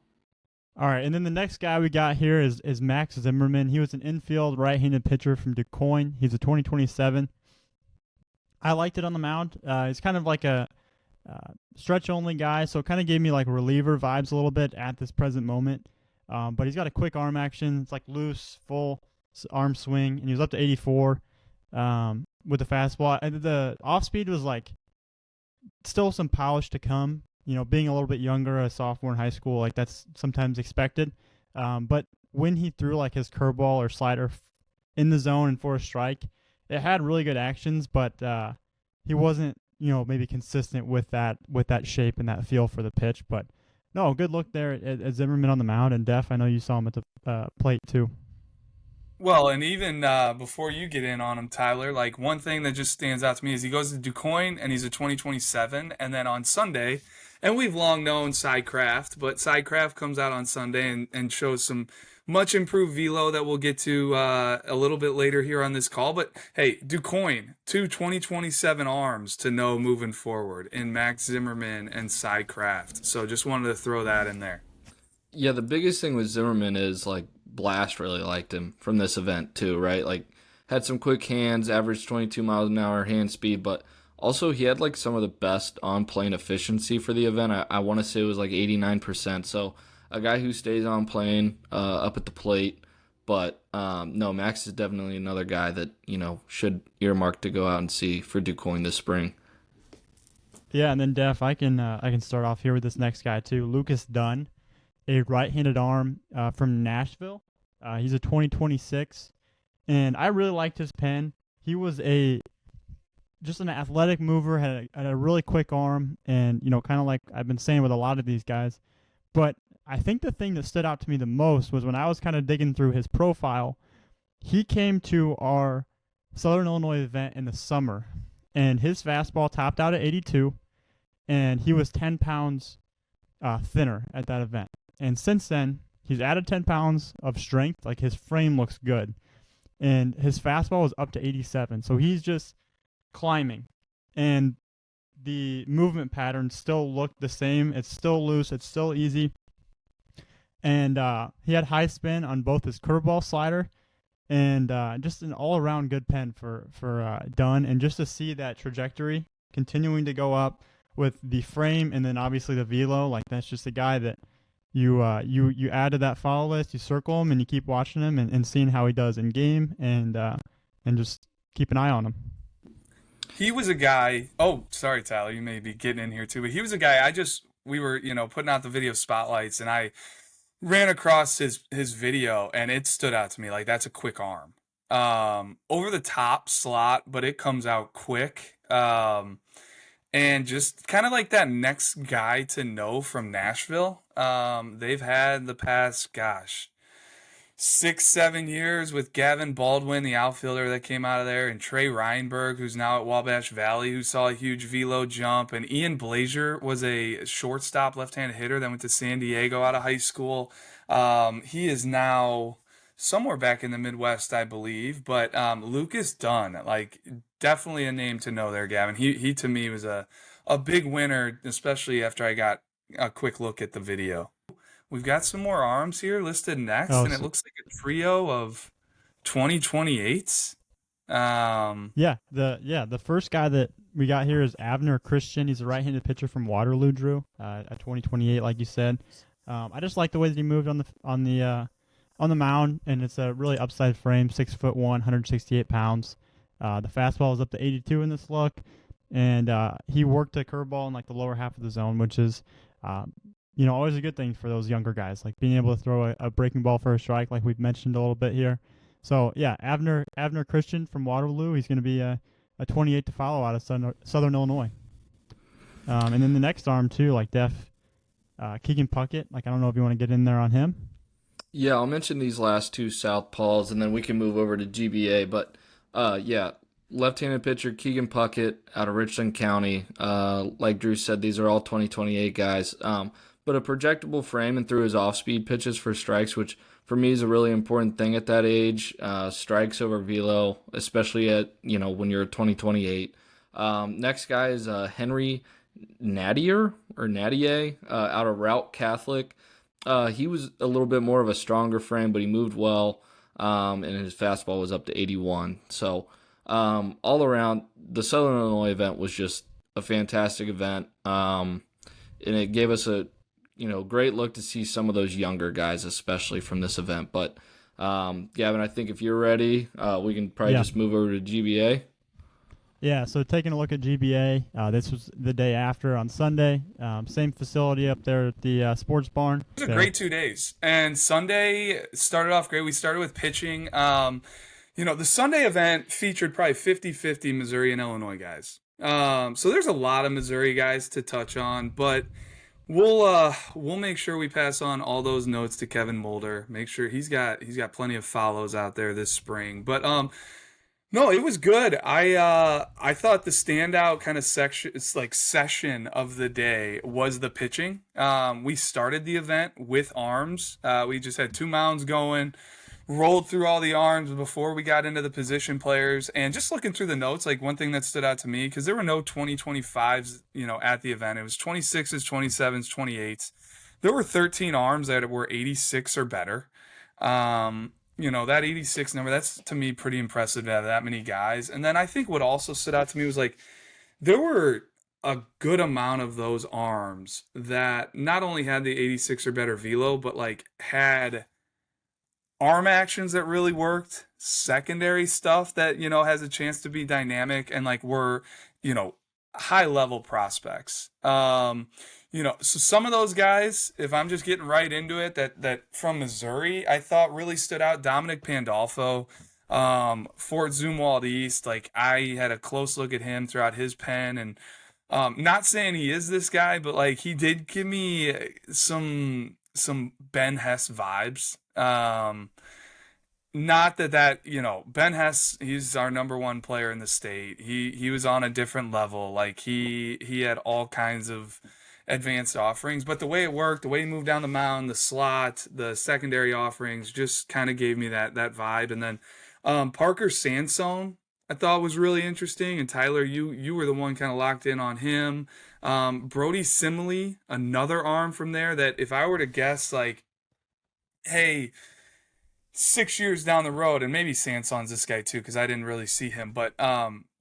All right, and then the next guy we got here is Max Zimmerman. He was an infield right-handed pitcher from DuQuoin. He's a 2027. I liked it on the mound. He's kind of like a stretch-only guy, so it kind of gave me like reliever vibes a little bit at this present moment. But he's got a quick arm action. It's like loose, full arm swing, and he was up to 84 with the fastball. And the off-speed was like still some polish to come. Being a little bit younger, a sophomore in high school, like that's sometimes expected. But when he threw like his curveball or slider in the zone and for a strike, it had really good actions, but he wasn't, maybe consistent with that shape and that feel for the pitch. But no, good look there at Zimmerman on the mound, and Def, I know you saw him at the plate too. Well, and even before you get in on him, Tyler, like one thing that just stands out to me is he goes to DuQuoin and he's a 2027, and then on Sunday, and we've long known Sidecraft, but Sidecraft comes out on Sunday and shows some much improved velo that we'll get to a little bit later here on this call. But hey, DuQuoin, 2027 arms to know moving forward in Max Zimmerman and Sidecraft. So just wanted to throw that in there. Yeah, the biggest thing with Zimmerman is like Blast really liked him from this event too, right? Like had some quick hands, averaged 22 miles an hour hand speed, but also he had like some of the best on-plane efficiency for the event. I want to say it was like 89%. So a guy who stays on plane up at the plate. But no, Max is definitely another guy that, should earmark to go out and see for DuQuoin this spring. Yeah, and then Def, I can start off here with this next guy too. Lucas Dunn, a right-handed arm from Nashville. He's a 2026, and I really liked his pen. He was a just an athletic mover, had a really quick arm, and kind of like I've been saying with a lot of these guys. But I think the thing that stood out to me the most was when I was kind of digging through his profile. He came to our Southern Illinois event in the summer, and his fastball topped out at 82, and he was 10 pounds thinner at that event. And since then, he's added 10 pounds of strength. Like, his frame looks good, and his fastball is up to 87. So he's just climbing, and the movement patterns still look the same. It's still loose. It's still easy. And he had high spin on both his curveball slider and just an all-around good pen for Dunn. And just to see that trajectory continuing to go up with the frame and then obviously the velo, like, that's just a guy that you add to that follow list. You circle him and you keep watching him and seeing how he does in game, and just keep an eye on him. He was a guy. Oh, sorry, Tyler. You may be getting in here too, but he was a guy. We were, putting out the video spotlights, and I ran across his video, and it stood out to me. Like, that's a quick arm. Over the top slot, but it comes out quick. And just kind of like that next guy to know from Nashville. They've had the past, 6-7 years with Gavin Baldwin, the outfielder that came out of there, and Trey Reinberg, who's now at Wabash Valley, who saw a huge velo jump, and Ian Blazier was a shortstop left-handed hitter that went to San Diego out of high school. He is now somewhere back in the Midwest, I believe, but Lucas Dunn, like, definitely a name to know there, Gavin. He to me was a big winner, especially after I got a quick look at the video. We've got some more arms here listed next, and it looks like a trio of 2028s. The first guy that we got here is Avner Christian. He's a right-handed pitcher from Waterloo, Drew, at 2028, like you said. I just like the way that he moved on the mound, and it's a really upside frame, 6'1", 168 pounds. The fastball is up to 82 in this look, and he worked a curveball in like the lower half of the zone, which is always a good thing for those younger guys, like being able to throw a breaking ball for a strike, like we've mentioned a little bit here. So yeah, Avner Christian from Waterloo, he's going to be a 28 to follow out of Southern Illinois. And then the next arm too, like Keegan Puckett. Like, I don't know if you want to get in there on him. Yeah, I'll mention these last two Southpaws, and then we can move over to GBA. But left-handed pitcher Keegan Puckett out of Richland County. Like Drew said, these are all 2028 guys. But a projectable frame and threw his off-speed pitches for strikes, which for me is a really important thing at that age. Strikes over velo, especially at when you're 2028. Next guy is Henry Nadier out of Route Catholic. He was a little bit more of a stronger frame, but he moved well, and his fastball was up to 81. So all around, the Southern Illinois event was just a fantastic event, and it gave us a great look to see some of those younger guys, especially from this event. But Gavin, I think if you're ready, we can probably just move over to GBA. Yeah, so taking a look at GBA, this was the day after on Sunday. Same facility up there at the sports barn. It was a great 2 days. And Sunday started off great. We started with pitching. The Sunday event featured probably 50-50 Missouri and Illinois guys. So there's a lot of Missouri guys to touch on, but we'll make sure we pass on all those notes to Kevin Mulder. Make sure he's got plenty of follows out there this spring. But no, it was good. I thought the standout kind of session of the day was the pitching. We started the event with arms. We just had two mounds going, rolled through all the arms before we got into the position players. And just looking through the notes, like one thing that stood out to me, because there were no 2025s, at the event. It was 26s, 27s, 28s. There were 13 arms that were 86 or better. That 86 number, that's to me pretty impressive to have that many guys. And then I think what also stood out to me was like there were a good amount of those arms that not only had the 86 or better velo, but like had arm actions that really worked, secondary stuff that, has a chance to be dynamic, and like were, high level prospects. So some of those guys, if I'm just getting right into it, that from Missouri, I thought really stood out. Dominic Pandolfo, Fort Zumwalt East, like I had a close look at him throughout his pen, and not saying he is this guy, but like he did give me some Ben Hess vibes. Not that Ben Hess, he's our number one player in the state. He was on a different level. Like he had all kinds of advanced offerings, but the way it worked, the way he moved down the mound, the slot, the secondary offerings just kind of gave me that vibe. And then Parker Sansone I thought was really interesting. And Tyler, you were the one kind of locked in on him. Brody Simile, another arm from there that if I were to guess, like, hey, 6 years down the road, and maybe Sanson's this guy too, because I didn't really see him, but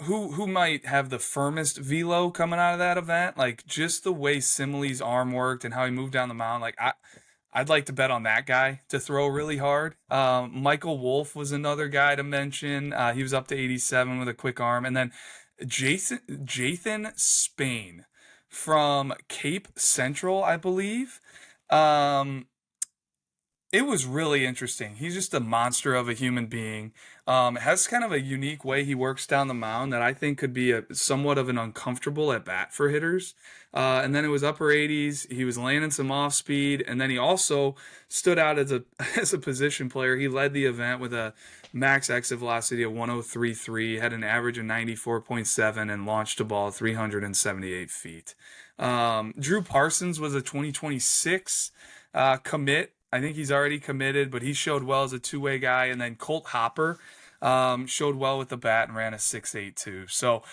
who might have the firmest velo coming out of that event? Like just the way Simile's arm worked and how he moved down the mound. Like I'd like to bet on that guy to throw really hard. Michael Wolf was another guy to mention. He was up to 87 with a quick arm, and then Jathan Spain from Cape Central, I believe. It was really interesting. He's just a monster of a human being. Has kind of a unique way he works down the mound that I think could be somewhat of an uncomfortable at bat for hitters. And then it was upper 80s. He was landing some off speed, and then he also stood out as a as a position player. He led the event with a max exit velocity of 103.3, had an average of 94.7, and launched a ball 378 feet. Drew Parsons was a 2026 commit. I think he's already committed, but he showed well as a two-way guy. And then Colt Hopper showed well with the bat and ran a 6.82. So,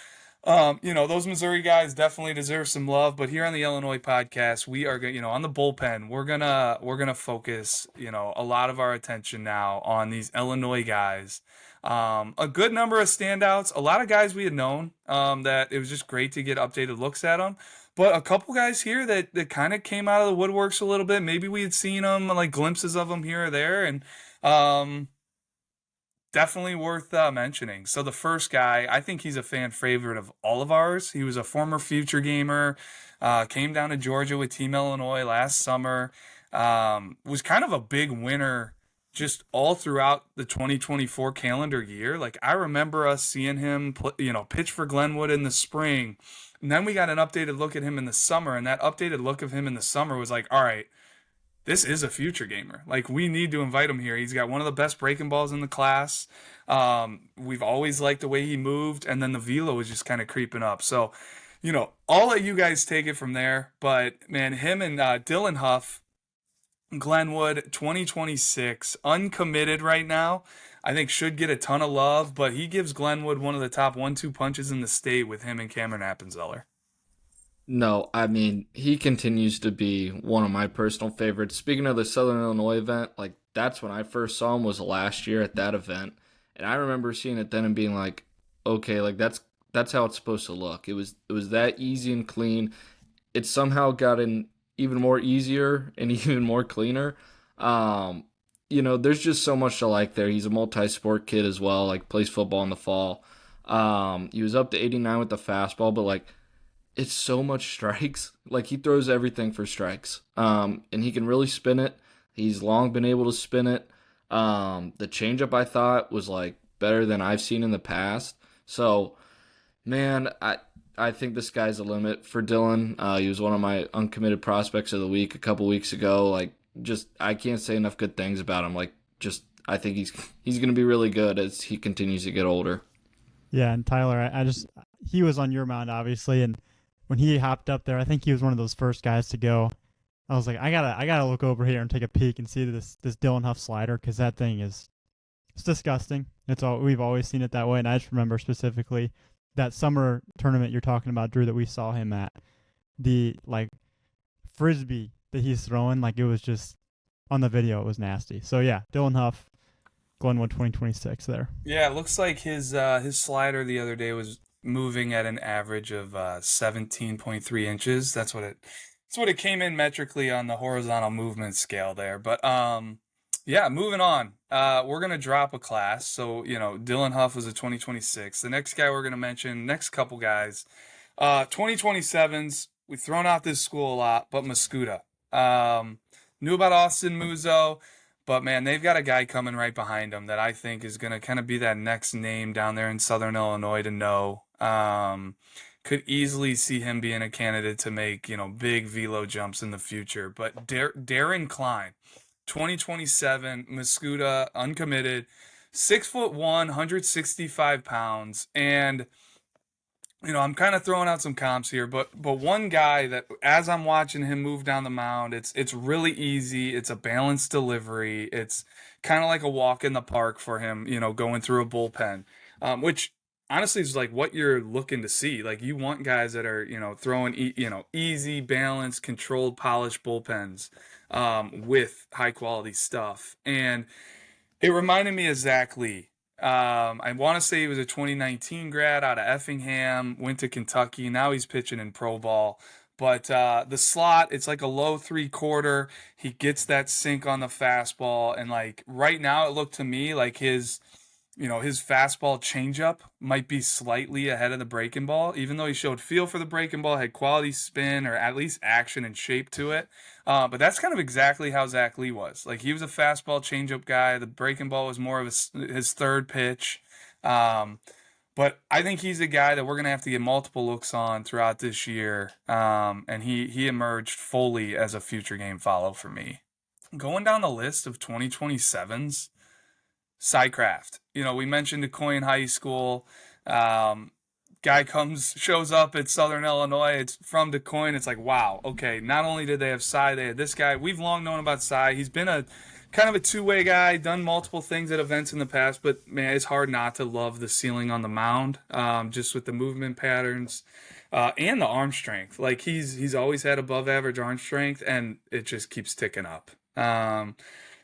those Missouri guys definitely deserve some love. But here on the Illinois podcast, we are going, on the bullpen, we're gonna focus, a lot of our attention now on these Illinois guys. A good number of standouts, a lot of guys we had known that it was just great to get updated looks at them. But a couple guys here that kind of came out of the woodworks a little bit. Maybe we had seen them, like glimpses of them here or there, and definitely worth mentioning. So the first guy, I think he's a fan favorite of all of ours. He was a former future gamer, came down to Georgia with Team Illinois last summer, was kind of a big winner just all throughout the 2024 calendar year. Like I remember us seeing him, pitch for Glenwood in the spring. And then we got an updated look at him in the summer, and that updated look of him in the summer was like, all right, this is a future gamer. Like, we need to invite him here. He's got one of the best breaking balls in the class. We've always liked the way he moved, and then the velo was just kind of creeping up. So, I'll let you guys take it from there. But, man, him and Dylan Huff, Glenwood, 2026, uncommitted right now. I think should get a ton of love, but he gives Glenwood one of the top 1-2 punches in the state with him and Cameron Appenzeller. No, I mean, he continues to be one of my personal favorites. Speaking of the Southern Illinois event, like that's when I first saw him was last year at that event. And I remember seeing it then and being like, okay, like that's how it's supposed to look. It was that easy and clean. It somehow gotten even more easier and even more cleaner. There's just so much to like there. He's a multi-sport kid as well, like plays football in the fall. He was up to 89 with the fastball, but like it's so much strikes. Like he throws everything for strikes. And he can really spin it. He's long been able to spin it. The changeup I thought was like better than I've seen in the past. So, man, I think the sky's the limit for Dylan. He was one of my uncommitted prospects of the week a couple weeks ago. Like, just I can't say enough good things about him. Like, just I think he's going to be really good as he continues to get older. Yeah, and Tyler, he was on your mound obviously, and when he hopped up there, I think he was one of those first guys to go. I was like, I gotta look over here and take a peek and see this Dylan Huff slider, because that thing it's disgusting. We've always seen it that way, and I just remember specifically that summer tournament you're talking about, Drew, that we saw him at. The like frisbee that he's throwing, like it was just on the video, it was nasty. So yeah, Dylan Huff, Glenwood 2026 there. Yeah, it looks like his slider the other day was moving at an average of 17.3 inches. That's what it came in metrically on the horizontal movement scale there. But yeah, moving on. We're gonna drop a class. So Dylan Huff was a 2026. The next guy we're gonna mention, next couple guys, 2027s. We've thrown out this school a lot, but Mascuda. Knew about Austin Muzo, But man, they've got a guy coming right behind him that I think is going to kind of be that next name down there in Southern Illinois to know. Could easily see him being a candidate to make, big velo jumps in the future. But Darren Klein, 2027, Muscuda, uncommitted, 6'1", 165 pounds, and I'm kind of throwing out some comps here, but one guy that as I'm watching him move down the mound, it's really easy. It's a balanced delivery. It's kind of like a walk in the park for him, going through a bullpen, which honestly is like what you're looking to see. Like you want guys that are, throwing, easy, balanced, controlled, polished bullpens, with high quality stuff. And it reminded me of Zach Lee. I want to say he was a 2019 grad out of Effingham, went to Kentucky. Now he's pitching in pro ball. But the slot, it's like a low 3/4. He gets that sink on the fastball. And like right now, it looked to me like his fastball changeup might be slightly ahead of the breaking ball, even though he showed feel for the breaking ball, had quality spin or at least action and shape to it. But that's kind of exactly how Zach Lee was. Like he was a fastball changeup guy. The breaking ball was more of his third pitch. But I think he's a guy that we're going to have to get multiple looks on throughout this year. And he emerged fully as a future game follow for me. Going down the list of 2027s, Cycraft. We mentioned DeCoy in high school. Guy shows up at Southern Illinois. It's from DeCoy. It's like, wow, okay, not only did they have Cy, they had this guy. We've long known about Cy. He's been a kind of a two-way guy, done multiple things at events in the past, but man, it's hard not to love the ceiling on the mound, just with the movement patterns and the arm strength. Like he's always had above average arm strength, and it just keeps ticking up.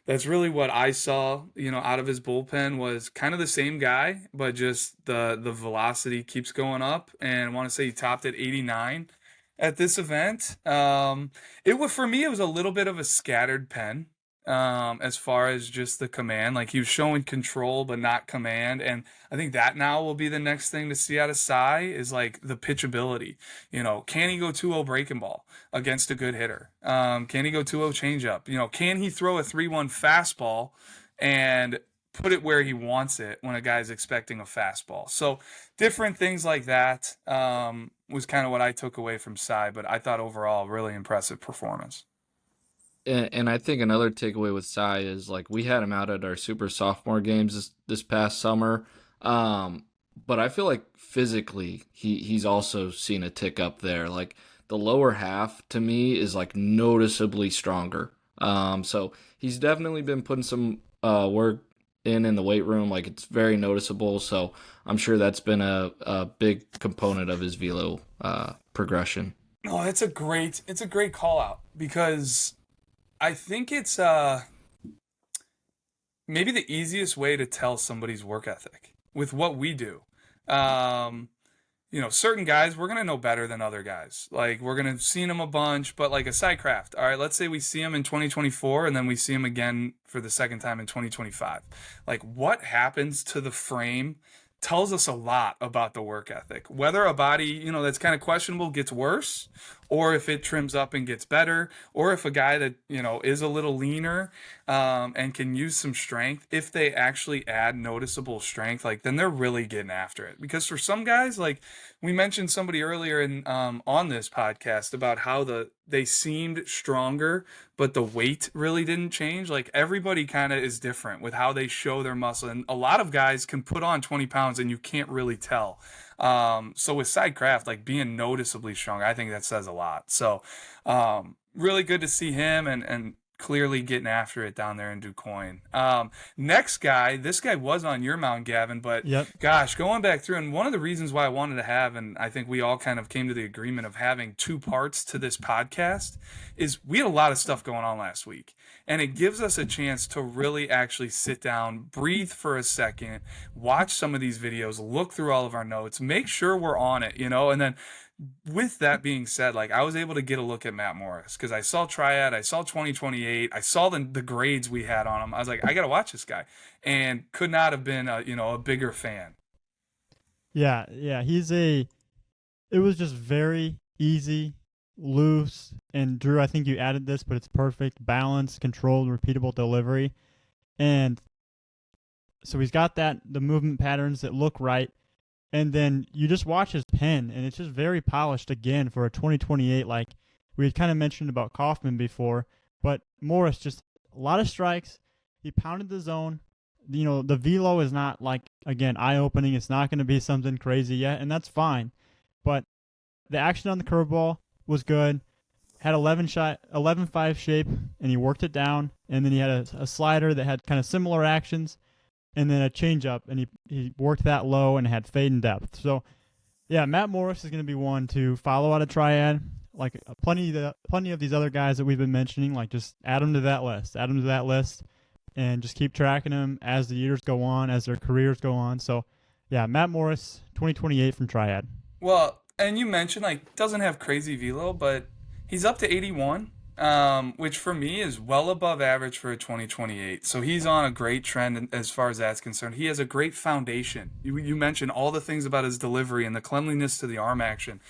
That's really what I saw, out of his bullpen was kind of the same guy, but just the velocity keeps going up. And I want to say he topped at 89 at this event. For me, it was a little bit of a scattered pen. As far as just the command, like he was showing control but not command, and I think that now will be the next thing to see out of Cy is like the pitchability. Can he go 2-0 breaking ball against a good hitter? Can he go 2-0 changeup? Can he throw a 3-1 fastball and put it where he wants it when a guy's expecting a fastball? So different things like that was kind of what I took away from Cy, but I thought overall really impressive performance. And I think another takeaway with Cy is like we had him out at our super sophomore games this past summer, but I feel like physically he's also seen a tick up there. Like the lower half to me is like noticeably stronger. So he's definitely been putting some work in the weight room. Like it's very noticeable. So I'm sure that's been a big component of his velo progression. No, it's a great call out because I think it's maybe the easiest way to tell somebody's work ethic with what we do. Certain guys we're gonna know better than other guys. Like we're gonna have seen them a bunch, but like a Cycraft. All right, let's say we see him in 2024 and then we see him again for the second time in 2025. Like what happens to the frame tells us a lot about the work ethic. Whether a body, that's kind of questionable gets worse, or if it trims up and gets better, or if a guy that, is a little leaner and can use some strength, if they actually add noticeable strength, like then they're really getting after it. Because for some guys, like we mentioned somebody earlier in on this podcast about how they seemed stronger, but the weight really didn't change. Like everybody kind of is different with how they show their muscle. And a lot of guys can put on 20 pounds and you can't really tell. So with Cycraft, like being noticeably strong, I think that says a lot. So really good to see him and clearly getting after it down there in DuQuoin. Next guy, this guy was on your mound, Gavin, but Yep. Gosh, going back through, and one of the reasons why I wanted to have, and I think we all kind of came to the agreement of having two parts to this podcast, is we had a lot of stuff going on last week. And it gives us a chance to really actually sit down, breathe for a second, watch some of these videos, look through all of our notes, make sure we're on it, and then with that being said, like I was able to get a look at Matt Morris because I saw Triad, I saw 2028, I saw the grades we had on him. I was like, I got to watch this guy, and could not have been a bigger fan. Yeah. It was just very easy, loose, and Drew, I think you added this, but it's perfect, balanced, controlled, repeatable delivery. And so he's got the movement patterns that look right. And then you just watch his pen, and it's just very polished again for a 2028. Like we had kind of mentioned about Kaufman before, but Morris just a lot of strikes. He pounded the zone. The velo is not like, again, eye-opening. It's not going to be something crazy yet, and that's fine. But the action on the curveball was good. Had 11-5 shape, and he worked it down. And then he had a slider that had kind of similar actions, and then a changeup, and he worked that low and had fade and depth. So, yeah, Matt Morris is going to be one to follow out of Triad. Like plenty of these other guys that we've been mentioning, like just add them to that list, and just keep tracking them as the years go on, as their careers go on. So, yeah, Matt Morris, 2028 from Triad. Well, and you mentioned like doesn't have crazy velo, but he's up to 81, which for me is well above average for a 2028. So he's on a great trend as far as that's concerned. He has a great foundation. You mentioned all the things about his delivery and the cleanliness to the arm action.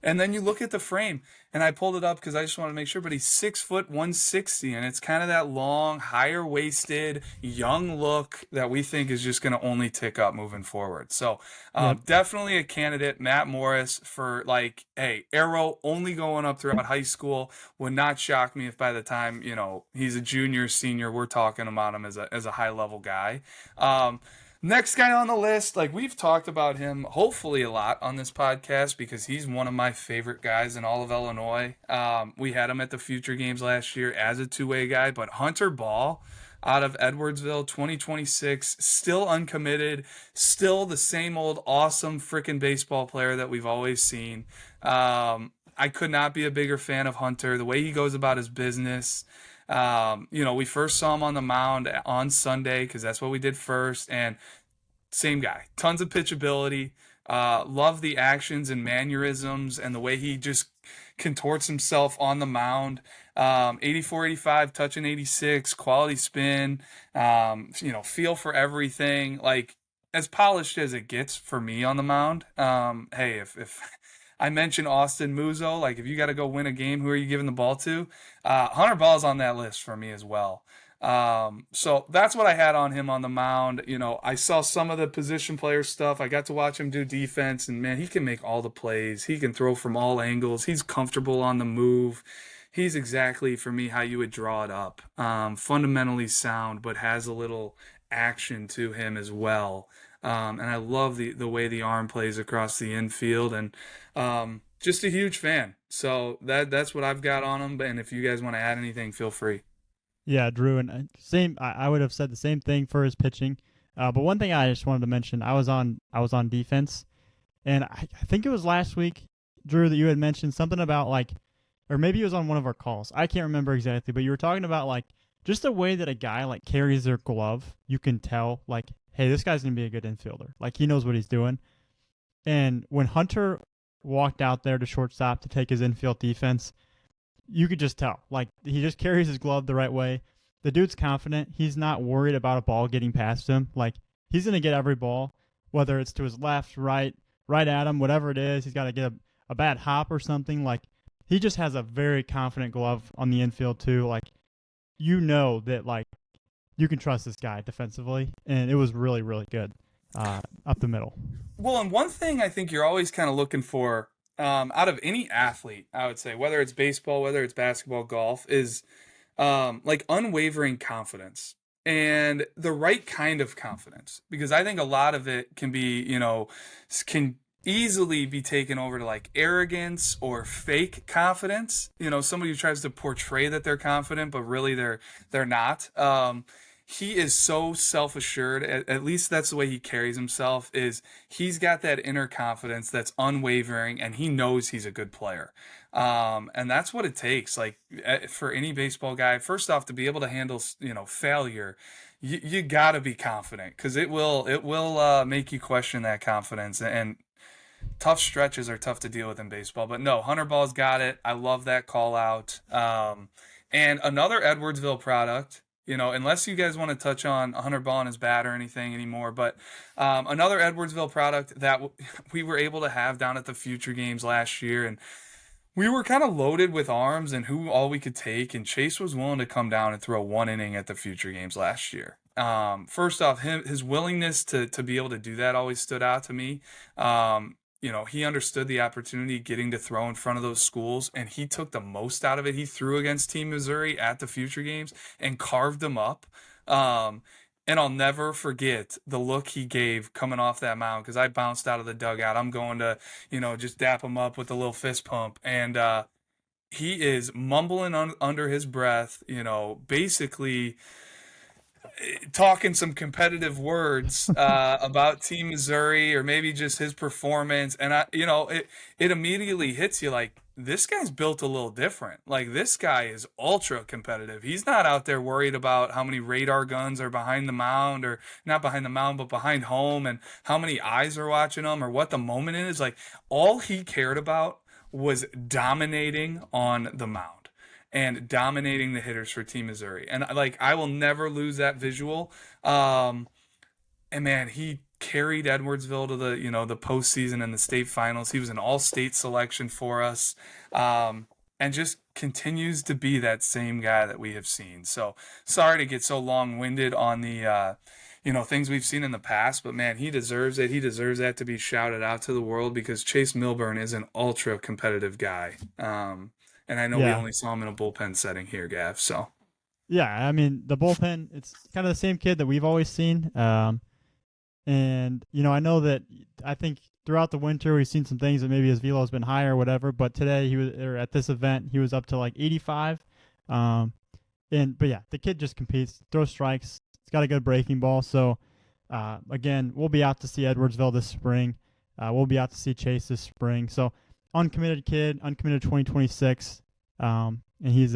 And then you look at the frame, and I pulled it up because I just want to make sure, but he's 6', 160, and it's kind of that long, higher waisted, young look that we think is just going to only tick up moving forward. So definitely a candidate, Matt Morris, for like, hey, arrow only going up throughout high school. Would not shock me if by the time, he's a junior, senior, we're talking about him as a high level guy. Next guy on the list, like we've talked about him hopefully a lot on this podcast because he's one of my favorite guys in all of Illinois. We had him at the Future Games last year as a two-way guy, but Hunter Ball out of Edwardsville, 2026, still uncommitted, still the same old awesome freaking baseball player that we've always seen. I could not be a bigger fan of Hunter, the way he goes about his business. We first saw him on the mound on Sunday because that's what we did first, and same guy, tons of pitchability. Love the actions and mannerisms and the way he just contorts himself on the mound. 84, 85, touching 86, quality spin. Feel for everything. Like as polished as it gets for me on the mound. Hey, if I mentioned Austin Muzo. Like, if you got to go win a game, who are you giving the ball to? Hunter Ball's on that list for me as well. So that's what I had on him on the mound. I saw some of the position player stuff. I got to watch him do defense, and man, he can make all the plays. He can throw from all angles. He's comfortable on the move. He's exactly, for me, how you would draw it up. Fundamentally sound, but has a little action to him as well. And I love the way the arm plays across the infield, and just a huge fan. So that's what I've got on him. And if you guys want to add anything, feel free. Yeah, Drew, and same. I would have said the same thing for his pitching. But one thing I just wanted to mention, I was on defense, and I think it was last week, Drew, that you had mentioned something about like, or maybe it was on one of our calls. I can't remember exactly, but you were talking about like just the way that a guy like carries their glove. You can tell like, hey, this guy's going to be a good infielder. Like, he knows what he's doing. And when Hunter walked out there to shortstop to take his infield defense, you could just tell. Like, he just carries his glove the right way. The dude's confident. He's not worried about a ball getting past him. Like, he's going to get every ball, whether it's to his left, right at him, whatever it is. He's got to get a bad hop or something. Like, he just has a very confident glove on the infield, too. Like, that, like, you can trust this guy defensively, and it was really, really good up the middle. Well, and one thing I think you're always kind of looking for out of any athlete, I would say, whether it's baseball, whether it's basketball, golf, is like unwavering confidence and the right kind of confidence. Because I think a lot of it can be, can easily be taken over to like arrogance or fake confidence. Somebody who tries to portray that they're confident, but really they're not. He is so self-assured, at least that's the way he carries himself, is he's got that inner confidence that's unwavering, and he knows he's a good player. And that's what it takes, like, for any baseball guy. First off, to be able to handle, failure, you got to be confident, because it will make you question that confidence, and tough stretches are tough to deal with in baseball. But no, Hunter Ball's got it. I love that call out. And another Edwardsville product, unless you guys want to touch on Hunter Ball and his bat or anything anymore, but another Edwardsville product that we were able to have down at the Future Games last year, and we were kind of loaded with arms and who all we could take, and Chase was willing to come down and throw one inning at the Future Games last year. First off, his willingness to be able to do that always stood out to me. He understood the opportunity getting to throw in front of those schools, and he took the most out of it. He threw against Team Missouri at the Future Games and carved them up. And I'll never forget the look he gave coming off that mound, because I bounced out of the dugout. I'm going to, just dap him up with a little fist pump. And he is mumbling under his breath, basically talking some competitive words about Team Missouri, or maybe just his performance. And it immediately hits you like, this guy's built a little different. Like, this guy is ultra competitive. He's not out there worried about how many radar guns are behind the mound, or not behind the mound, but behind home, and how many eyes are watching him, or what the moment is. Like, all he cared about was dominating on the mound and dominating the hitters for Team Missouri. And I will never lose that visual. And man, he carried Edwardsville to the postseason and the state finals. He was an all-state selection for us, and just continues to be that same guy that we have seen. So sorry to get so long-winded on the things we've seen in the past, but man, he deserves it. He deserves that to be shouted out to the world, because Chase Milburn is an ultra competitive guy. And I know we only saw him in a bullpen setting here, Gav. So yeah, I mean, the bullpen, it's kind of the same kid that we've always seen. And, I know that I think throughout the winter we've seen some things that maybe his velo has been higher or whatever, but today at this event, he was up to like 85. But yeah, the kid just competes, throws strikes. He's got a good breaking ball. So, again, we'll be out to see Edwardsville this spring. We'll be out to see Chase this spring. So, uncommitted kid, uncommitted 2026. And he's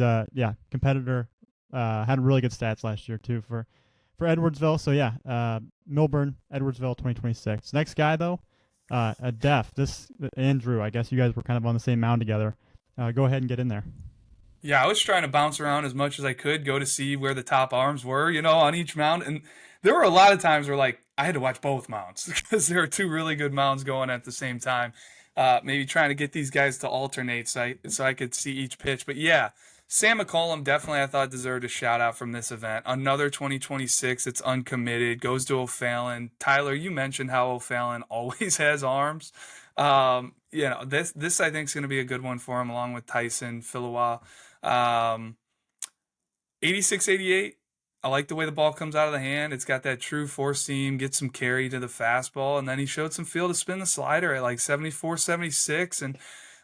competitor. Had really good stats last year too for Edwardsville. So yeah, Milburn, Edwardsville 2026. Next guy though, Andrew. I guess you guys were kind of on the same mound together. Go ahead and get in there. Yeah, I was trying to bounce around as much as I could, go to see where the top arms were, on each mound. And there were a lot of times where I had to watch both mounds because there are two really good mounds going at the same time. Maybe trying to get these guys to alternate so I could see each pitch. But yeah, Sam McCollum definitely, I thought, deserved a shout out from this event. Another 2026. It's uncommitted, goes to O'Fallon. Tyler, you mentioned how O'Fallon always has arms. This I think is going to be a good one for him, along with Tyson Philowa. 86-88. I like the way the ball comes out of the hand. It's got that true four seam, gets some carry to the fastball, and then he showed some feel to spin the slider at 74-76, and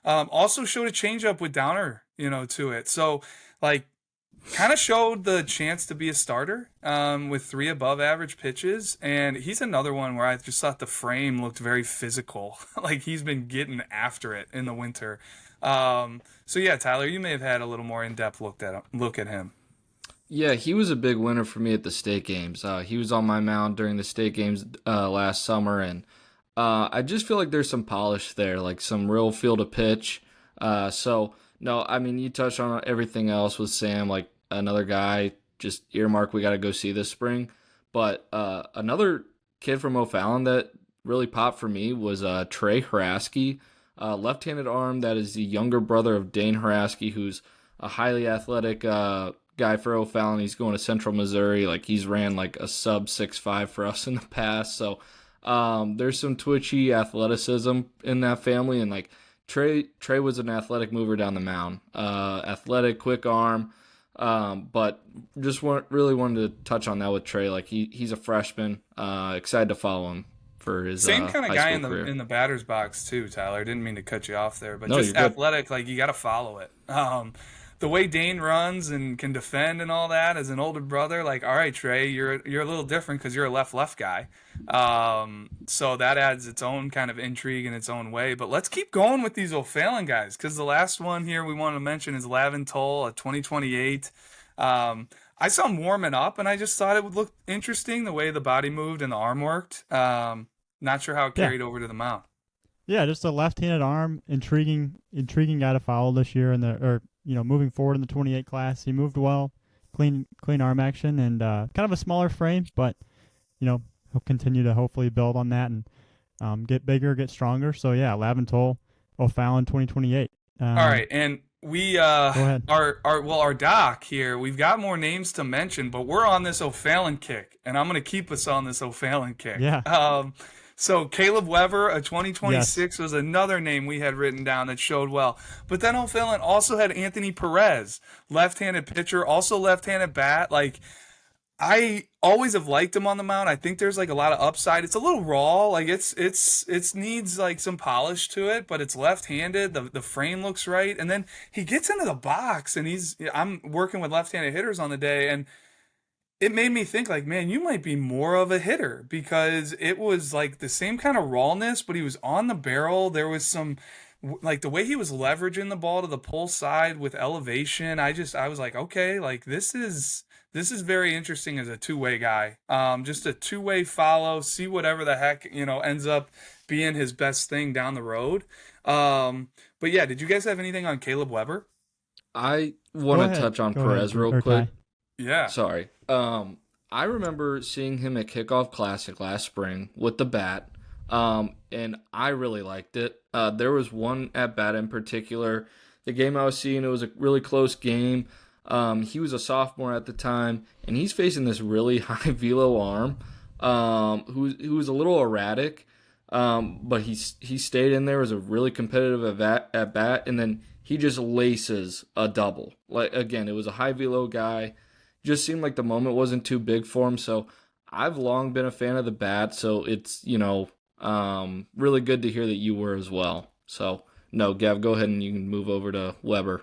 also showed a changeup with downer, to it. So, kind of showed the chance to be a starter with 3 above average pitches, and he's another one where I just thought the frame looked very physical. He's been getting after it in the winter. So yeah, Tyler, you may have had a little more in-depth look at him. Yeah, he was a big winner for me at the state games. He was on my mound during the state games last summer, and I just feel like there's some polish there, some real feel to pitch. No, I mean, you touched on everything else with Sam, another guy, just earmark, we got to go see this spring. But another kid from O'Fallon that really popped for me was Trey Haraski, left-handed arm that is the younger brother of Dane Haraski, who's a highly athletic guy for O'Fallon. He's going to Central Missouri. He's ran a sub 6'5" for us in the past. So there's some twitchy athleticism in that family, and Trey was an athletic mover down the mound. Athletic, quick arm. But just really wanted to touch on that with Trey. He's a freshman. Excited to follow him for his same kind of guy in the batter's box too, Tyler. Didn't mean to cut you off there, but no, just athletic. You got to follow it. The way Dane runs and can defend and all that as an older brother, all right, Trey, you're a little different because you're a left guy. So that adds its own kind of intrigue in its own way. But let's keep going with these O'Fallon guys, because the last one here we want to mention is Lavin Toll at 2028. I saw him warming up, and I just thought it would look interesting the way the body moved and the arm worked. Not sure how it carried over to the mound. Yeah, just a left-handed arm, intriguing guy to follow this year moving forward in the 28 class. He moved well, clean arm action, and kind of a smaller frame, but he'll continue to hopefully build on that and get bigger, get stronger. So yeah, Lavin Toll, O'Fallon 2028. All right, and we Go ahead. our doc here, we've got more names to mention, but we're on this O'Fallon kick, and I'm gonna keep us on this O'Fallon kick. Yeah. So Caleb Weber, a Yes. 2026, was another name we had written down that showed well. But then O'Fallon also had Anthony Perez, left-handed pitcher, also left-handed bat. Like, I always have liked him on the mound. I think there's like a lot of upside. It's a little raw, like it's needs like some polish to it, but it's left-handed. The frame looks right, and then he gets into the box, and I'm working with left-handed hitters on the day, and it made me think like, man, you might be more of a hitter because it was like the same kind of rawness, but he was on the barrel. There was some like the way he was leveraging the ball to the pull side with elevation. I was like, okay, like this is very interesting as a two-way guy. Just a two-way follow, see whatever the heck, ends up being his best thing down the road. But yeah, did you guys have anything on Caleb Weber? I Go want to ahead. touch on Go ahead, Perez real or quick. Ty. Yeah. Sorry. I remember seeing him at Kickoff Classic last spring with the bat, and I really liked it. There was one at bat in particular. The game I was seeing, it was a really close game. He was a sophomore at the time, and he's facing this really high velo arm, who was a little erratic, but he stayed in there. It was a really competitive at bat, and then he just laces a double. Like again, it was a high velo guy. Just seemed like the moment wasn't too big for him. So I've long been a fan of the bat. So it's really good to hear that you were as well. So no, Gav, go ahead and you can move over to Weber.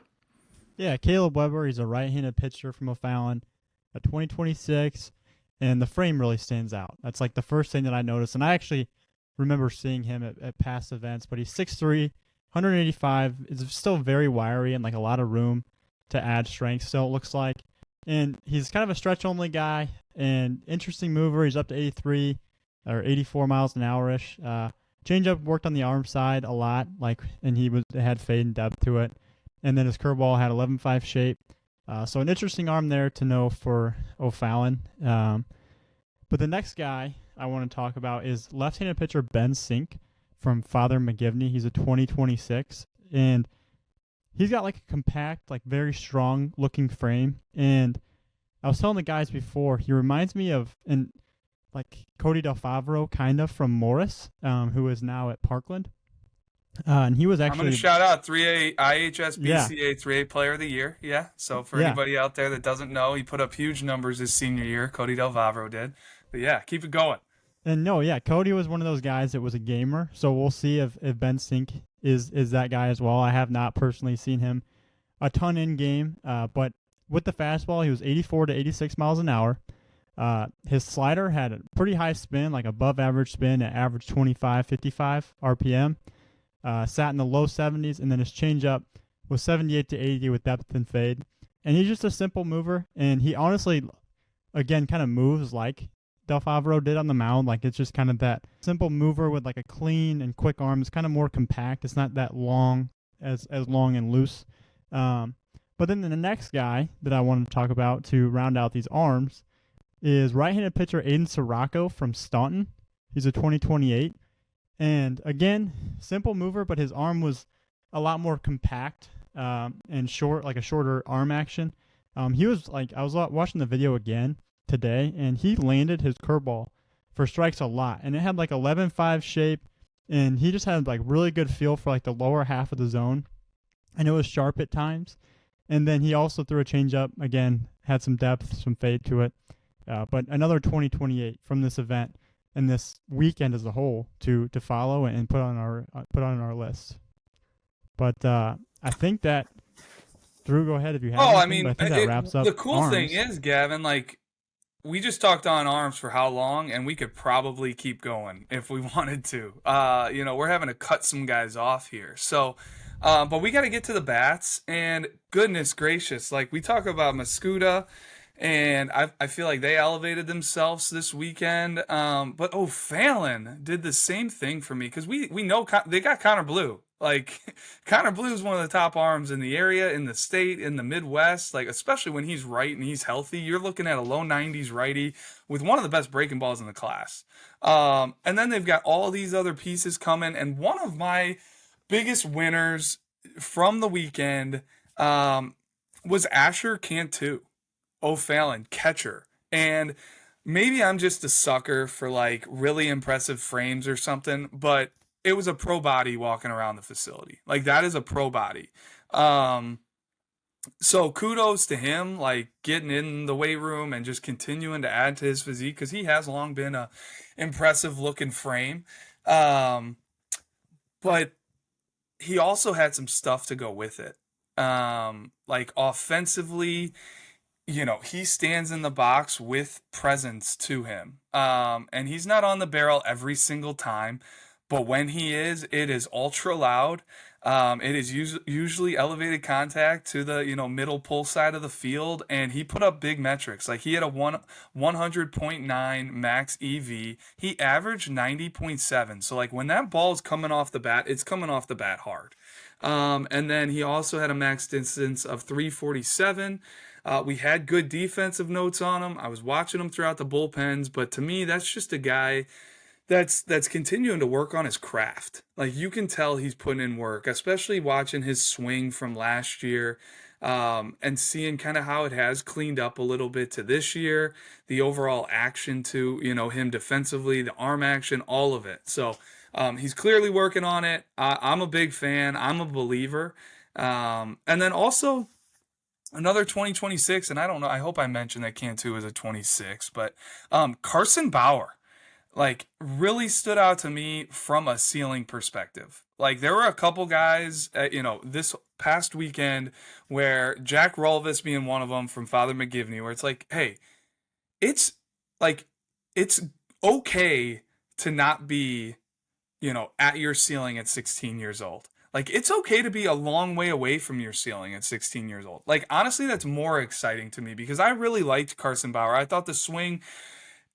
Yeah, Caleb Weber, he's a right-handed pitcher from O'Fallon, a 2026, and the frame really stands out. That's like the first thing that I noticed, and I actually remember seeing him at past events, but he's 6'3", 185, is still very wiry and like a lot of room to add strength still, it looks like. And he's kind of a stretch-only guy and interesting mover. He's up to 83 or 84 miles an hour-ish. Changeup worked on the arm side a lot, and had fade and depth to it. And then his curveball had 11.5 shape. So an interesting arm there to know for O'Fallon. But the next guy I want to talk about is left-handed pitcher Ben Sink from Father McGivney. He's a 2026. And he's got like a compact, like very strong looking frame. And I was telling the guys before, he reminds me of like Cody Del Favro kind of from Morris, who is now at Parkland. And he was I'm actually going to shout out 3A IHS Yeah. BCA 3A Player of the Year. Yeah. So for Yeah. anybody out there that doesn't know, he put up huge numbers his senior year. Cody Del Favro did. But yeah, keep it going. And no, yeah, Cody was one of those guys that was a gamer. So we'll see if Ben Sink is that guy as well. I have not personally seen him a ton in game, but with the fastball, he was 84 to 86 miles an hour. His slider had a pretty high spin, like above average spin at average 25, 55 RPM. Sat in the low 70s, and then his changeup was 78 to 80 with depth and fade. And he's just a simple mover, and he honestly, again, kind of moves like Del Favro did on the mound. Like it's just kind of that simple mover with like a clean and quick arm. It's kind of more compact. It's not that long, as long and loose. But then the next guy that I wanted to talk about to round out these arms is right-handed pitcher Aiden Sirocco from Staunton. He's a 2028. And again, simple mover, but his arm was a lot more compact and short, like a shorter arm action. He was like, I was watching the video again today, and he landed his curveball for strikes a lot. And it had like 11.5 shape, and he just had like really good feel for like the lower half of the zone. And it was sharp at times. And then he also threw a changeup, again, had some depth, some fade to it. But another 2028 from this event and this weekend as a whole to follow and put on our list. But I think that Drew, go ahead if you have. Oh, I anything, mean, but I think that wraps up the cool arms. thing is, Gavin, like we just talked on arms for how long, and we could probably keep going if we wanted to. We're having to cut some guys off here, so. But we got to get to the bats, and goodness gracious, like we talk about Mascuda, and I feel like they elevated themselves this weekend. But O'Fallon did the same thing for me because we know they got Connor Blue. Like Connor Blue is one of the top arms in the area, in the state, in the Midwest. Like especially when he's right and he's healthy, you're looking at a low 90s righty with one of the best breaking balls in the class. And then they've got all these other pieces coming, and one of my biggest winners from the weekend was Asher Cantu O'Fallon, catcher. And maybe I'm just a sucker for like really impressive frames or something, but it was a pro body walking around the facility. Like that is a pro body. Um, so kudos to him, like getting in the weight room and just continuing to add to his physique because he has long been a impressive looking frame. Um, but he also had some stuff to go with it. Like offensively, he stands in the box with presence to him. And he's not on the barrel every single time, but when he is, it is ultra loud. It is usually elevated contact to the, middle pull side of the field, and he put up big metrics. Like he had a 100.9 max EV. He averaged 90.7. So like when that ball is coming off the bat, it's coming off the bat hard. And then he also had a max distance of 347. We had good defensive notes on him. I was watching him throughout the bullpens, but to me, that's just a guy that's continuing to work on his craft. Like you can tell he's putting in work, especially watching his swing from last year, and seeing kind of how it has cleaned up a little bit to this year. The overall action to him defensively, the arm action, all of it. So he's clearly working on it. I'm a big fan. I'm a believer. And then also another 2026, and I don't know, I hope I mentioned that Cantu is a 26, but Carson Bauer, like, really stood out to me from a ceiling perspective. Like, there were a couple guys, this past weekend where Jack Rolvis being one of them from Father McGivney, where it's like, hey, it's like, it's okay to not be, at your ceiling at 16 years old. Like, it's okay to be a long way away from your ceiling at 16 years old. Like, honestly, that's more exciting to me because I really liked Carson Bauer. I thought the swing,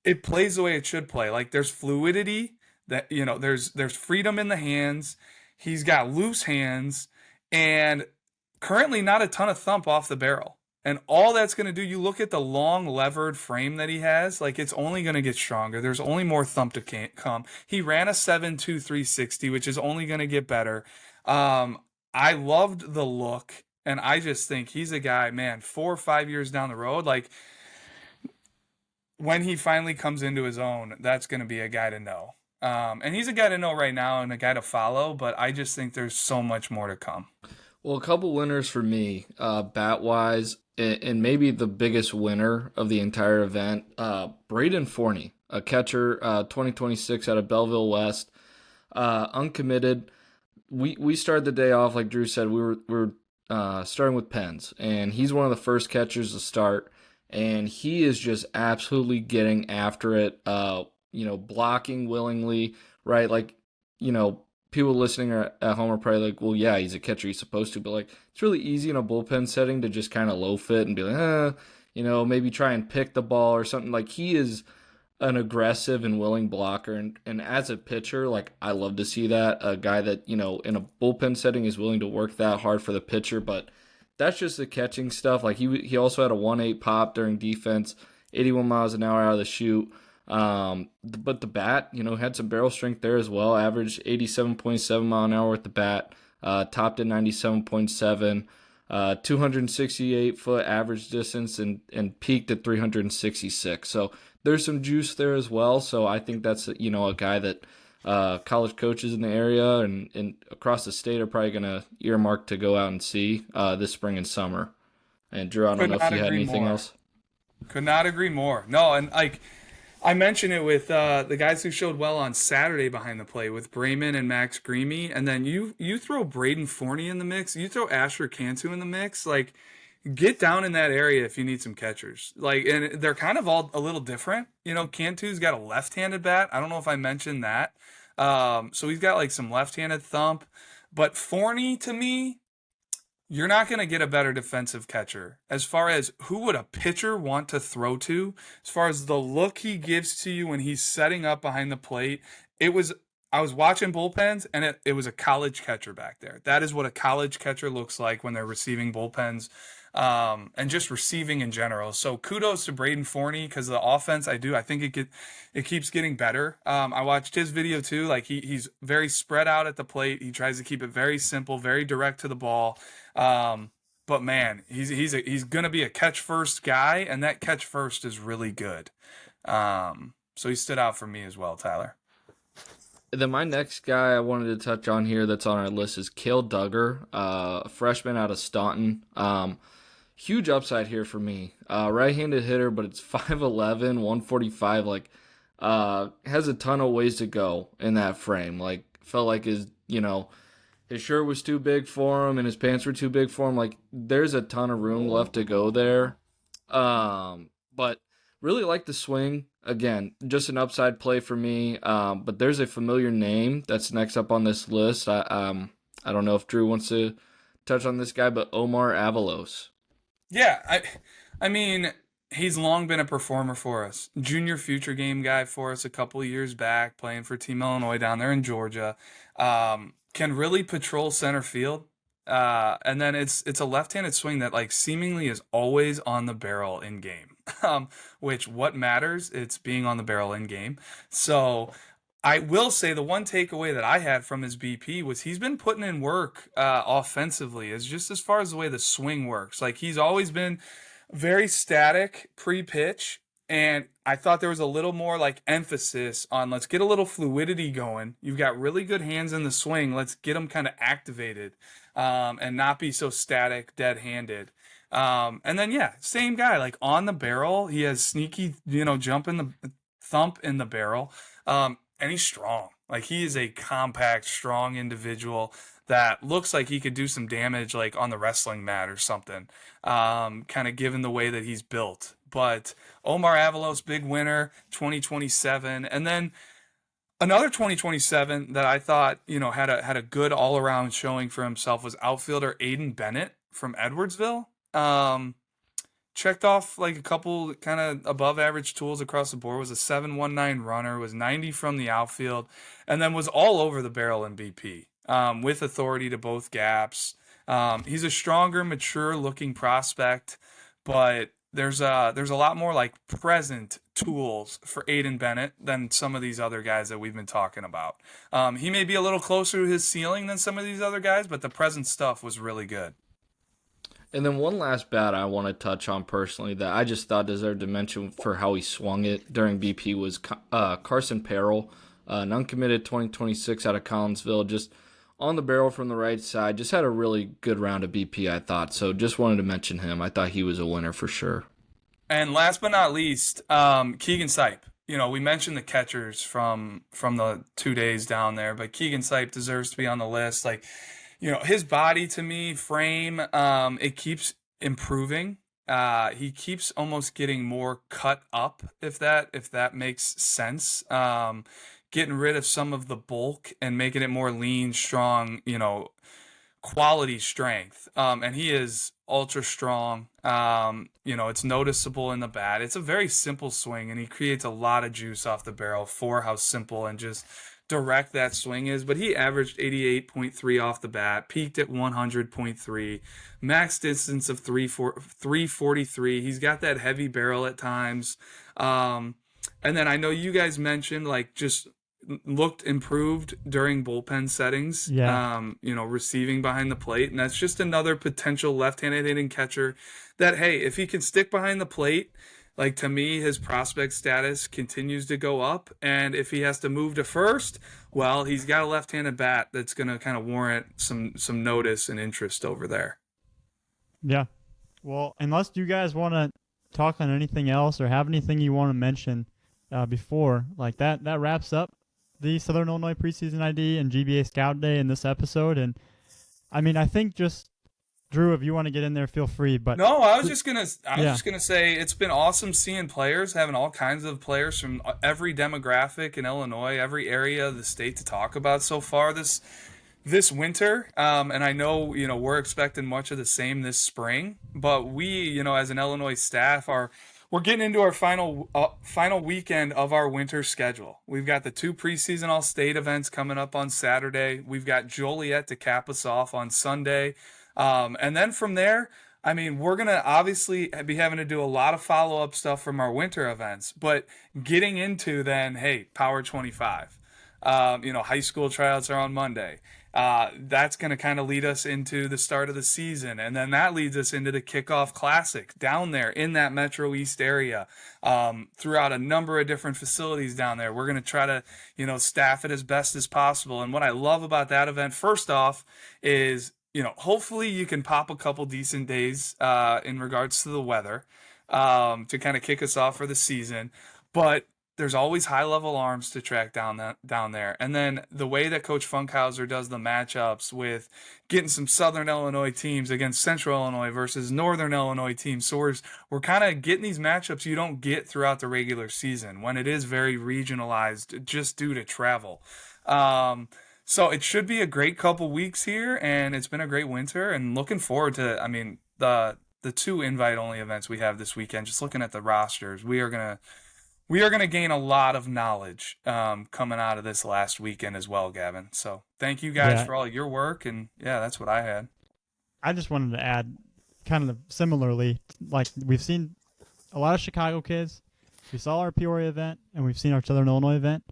it plays the way it should play. Like, there's fluidity, that, there's freedom in the hands. He's got loose hands and currently not a ton of thump off the barrel. And all that's going to do, you look at the long levered frame that he has, like it's only going to get stronger. There's only more thump to come. He ran a 7.2 360, which is only going to get better. I loved the look, and I just think he's a guy, man, 4 or 5 years down the road, like when he finally comes into his own, that's going to be a guy to know. And he's a guy to know right now and a guy to follow, but I just think there's so much more to come. Well, a couple winners for me, bat-wise, and maybe the biggest winner of the entire event, Braden Forney, a catcher, 2026 out of Belleville West, uncommitted. We started the day off, like Drew said, we were starting with Pens, and he's one of the first catchers to start, and he is just absolutely getting after it, blocking willingly, right? Like, people listening at home are probably like, well, yeah, he's a catcher, he's supposed to, but like, it's really easy in a bullpen setting to just kind of low fit and be like, maybe try and pick the ball or something. Like, he is an aggressive and willing blocker, and as a pitcher, like, I love to see that, a guy that, in a bullpen setting is willing to work that hard for the pitcher. But that's just the catching stuff. Like, he also had a 1.8 pop during defense, 81 miles an hour out of the chute. But the bat, had some barrel strength there as well. Averaged 87.7 mile an hour with the bat, topped at 97.7, 268 foot average distance, and peaked at 366. So there's some juice there as well. So I think that's, a guy that college coaches in the area and across the state are probably going to earmark to go out and see this spring and summer. And Drew, I don't know if you had anything else. Could not agree more. No, and like, I mentioned it with the guys who showed well on Saturday behind the plate with Brayman and Max Greamy, and then you throw Braden Forney in the mix, you throw Asher Cantu in the mix, like, get down in that area if you need some catchers. Like, and they're kind of all a little different. Cantu's got a left-handed bat. I don't know if I mentioned that. So he's got like some left-handed thump, but Forney, to me, you're not going to get a better defensive catcher. As far as who would a pitcher want to throw to, as far as the look he gives to you when he's setting up behind the plate, I was watching bullpens, and it was a college catcher back there. That is what a college catcher looks like when they're receiving bullpens, and just receiving in general. So kudos to Braden Forney, because the offense, I think it keeps getting better. I watched his video too. Like, he's very spread out at the plate. He tries to keep it very simple, very direct to the ball. But man, he's gonna be a catch first guy, and that catch first is really good. So he stood out for me as well, Tyler. Then my next guy I wanted to touch on here that's on our list is Cale Duggar, a freshman out of Staunton. Huge upside here for me. Right-handed hitter, but it's 5'11", 145. Like, has a ton of ways to go in that frame. Like, felt like his shirt was too big for him and his pants were too big for him. Like, there's a ton of room left to go there. But really like the swing. Again, just an upside play for me. But there's a familiar name that's next up on this list. I don't know if Drew wants to touch on this guy, but Omar Avalos. Yeah, I mean, he's long been a performer for us. Junior future game guy for us a couple of years back, playing for Team Illinois down there in Georgia. Can really patrol center field. And then it's a left-handed swing that like seemingly is always on the barrel in game. Which what matters? It's being on the barrel in game. So I will say the one takeaway that I had from his BP was he's been putting in work offensively. Is just as far as the way the swing works. Like he's always been very static pre-pitch, and I thought there was a little more like emphasis on let's get a little fluidity going. You've got really good hands in the swing. Let's get them kind of activated and not be so static, dead-handed. And then, yeah, same guy, like on the barrel. He has sneaky, jump in the thump in the barrel. And he's strong. Like he is a compact, strong individual that looks like he could do some damage like on the wrestling mat or something, kind of given the way that he's built. But Omar Avalos, big winner, 2027. And then another 2027 that I thought, had a good all-around showing for himself was outfielder Aiden Bennett from Edwardsville. Checked off like a couple kind of above average tools across the board. Was a 7.19 runner, was 90 from the outfield, and then was all over the barrel in BP with authority to both gaps. He's a stronger, mature looking prospect, but there's a lot more like present tools for Aiden Bennett than some of these other guys that we've been talking about. He may be a little closer to his ceiling than some of these other guys, but the present stuff was really good. And then one last bat I want to touch on personally that I just thought deserved to mention for how he swung it during BP was Carson Parrell, an uncommitted 2026 out of Collinsville, just on the barrel from the right side. Just had a really good round of BP, I thought. So just wanted to mention him. I thought he was a winner for sure. And last but not least, Keegan Sipe. We mentioned the catchers from the 2 days down there, but Keegan Sipe deserves to be on the list. Like, his body to me, frame, it keeps improving. He keeps almost getting more cut up, if that makes sense. Getting rid of some of the bulk and making it more lean, strong, quality strength. And he is ultra strong. It's noticeable in the bat. It's a very simple swing, and he creates a lot of juice off the barrel for how simple and just direct that swing is. But he averaged 88.3 off the bat, peaked at 100.3, max distance of 343. He's got that heavy barrel at times. And then I know you guys mentioned like just looked improved during bullpen settings. Yeah. Receiving behind the plate, and that's just another potential left-handed hitting catcher that, hey, if he can stick behind the plate, like, to me, his prospect status continues to go up. And if he has to move to first, well, he's got a left-handed bat that's going to kind of warrant some notice and interest over there. Yeah. Well, unless you guys want to talk on anything else or have anything you want to mention before, like that wraps up the Southern Illinois Preseason ID and GBA Scout Day in this episode. And, I mean, I think just Drew, if you want to get in there, feel free. But no, I was just gonna say it's been awesome seeing players, having all kinds of players from every demographic in Illinois, every area of the state to talk about so far this winter. And I know we're expecting much of the same this spring. But we, as an Illinois staff, we're getting into our final weekend of our winter schedule. We've got the 2 preseason all-state events coming up on Saturday. We've got Joliet to cap us off on Sunday. And then from there, I mean, we're going to obviously be having to do a lot of follow-up stuff from our winter events, but getting into then, hey, Power 25, high school tryouts are on Monday. That's going to kind of lead us into the start of the season. And then that leads us into the kickoff classic down there in that Metro East area, throughout a number of different facilities down there. We're going to try to, staff it as best as possible. And what I love about that event, first off, is, hopefully you can pop a couple decent days in regards to the weather to kind of kick us off for the season. But there's always high-level arms to track down there. And then the way that Coach Funkhauser does the matchups with getting some Southern Illinois teams against Central Illinois versus Northern Illinois teams. So we're kind of getting these matchups you don't get throughout the regular season when it is very regionalized just due to travel. So it should be a great couple weeks here, and it's been a great winter, and looking forward to, the two invite-only events we have this weekend. Just looking at the rosters, we are gonna gain a lot of knowledge coming out of this last weekend as well, Gavin. So thank you guys for all your work, and that's what I had. I just wanted to add, kind of similarly, like we've seen a lot of Chicago kids. We saw our Peoria event, and we've seen our Southern Illinois event.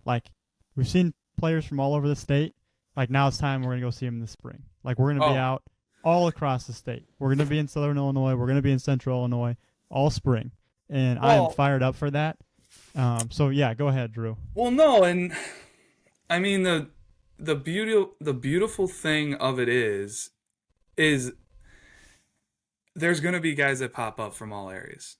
Like we've seen players from all over the state. Like now it's time we're gonna go see them in the spring. Like we're gonna be out all across the state. We're gonna be in Southern Illinois. We're gonna be in Central Illinois all spring, and I am fired up for that. So yeah, go ahead, Drew. Well, no, and I mean the beautiful thing of it is there's gonna be guys that pop up from all areas.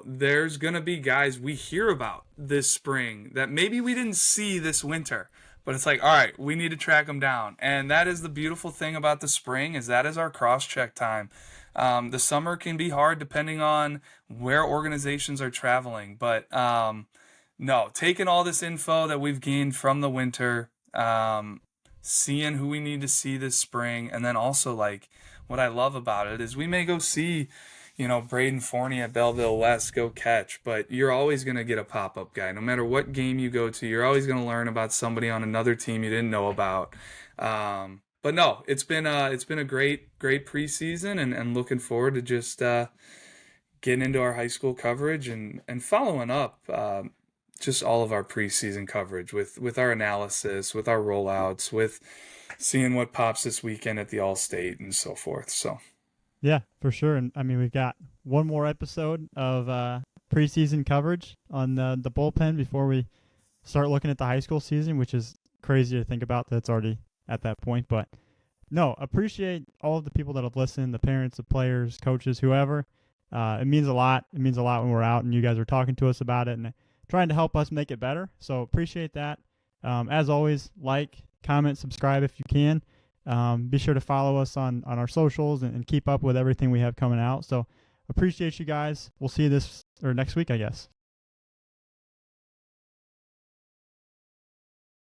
There's gonna be guys we hear about this spring that maybe we didn't see this winter, but it's like, all right, we need to track them down. And that is the beautiful thing about the spring, is that is our cross-check time. The summer can be hard depending on where organizations are traveling. But no, taking all this info that we've gained from the winter, seeing who we need to see this spring, and then also, like, what I love about it is we may go see, Braden Forney at Belleville West go catch, but you're always going to get a pop-up guy. No matter what game you go to, you're always going to learn about somebody on another team you didn't know about. But no, it's been a great preseason, and looking forward to just getting into our high school coverage and following up just all of our preseason coverage with our analysis, with our rollouts, with seeing what pops this weekend at the All-State and so forth. So. Yeah, for sure. And we've got one more episode of preseason coverage on the bullpen before we start looking at the high school season, which is crazy to think about that it's already at that point. But no, appreciate all of the people that have listened, the parents, the players, coaches, whoever. It means a lot. It means a lot when we're out and you guys are talking to us about it and trying to help us make it better. So appreciate that. As always, like, comment, subscribe if you can. Be sure to follow us on our socials and keep up with everything we have coming out. So appreciate you guys. We'll see you next week, I guess.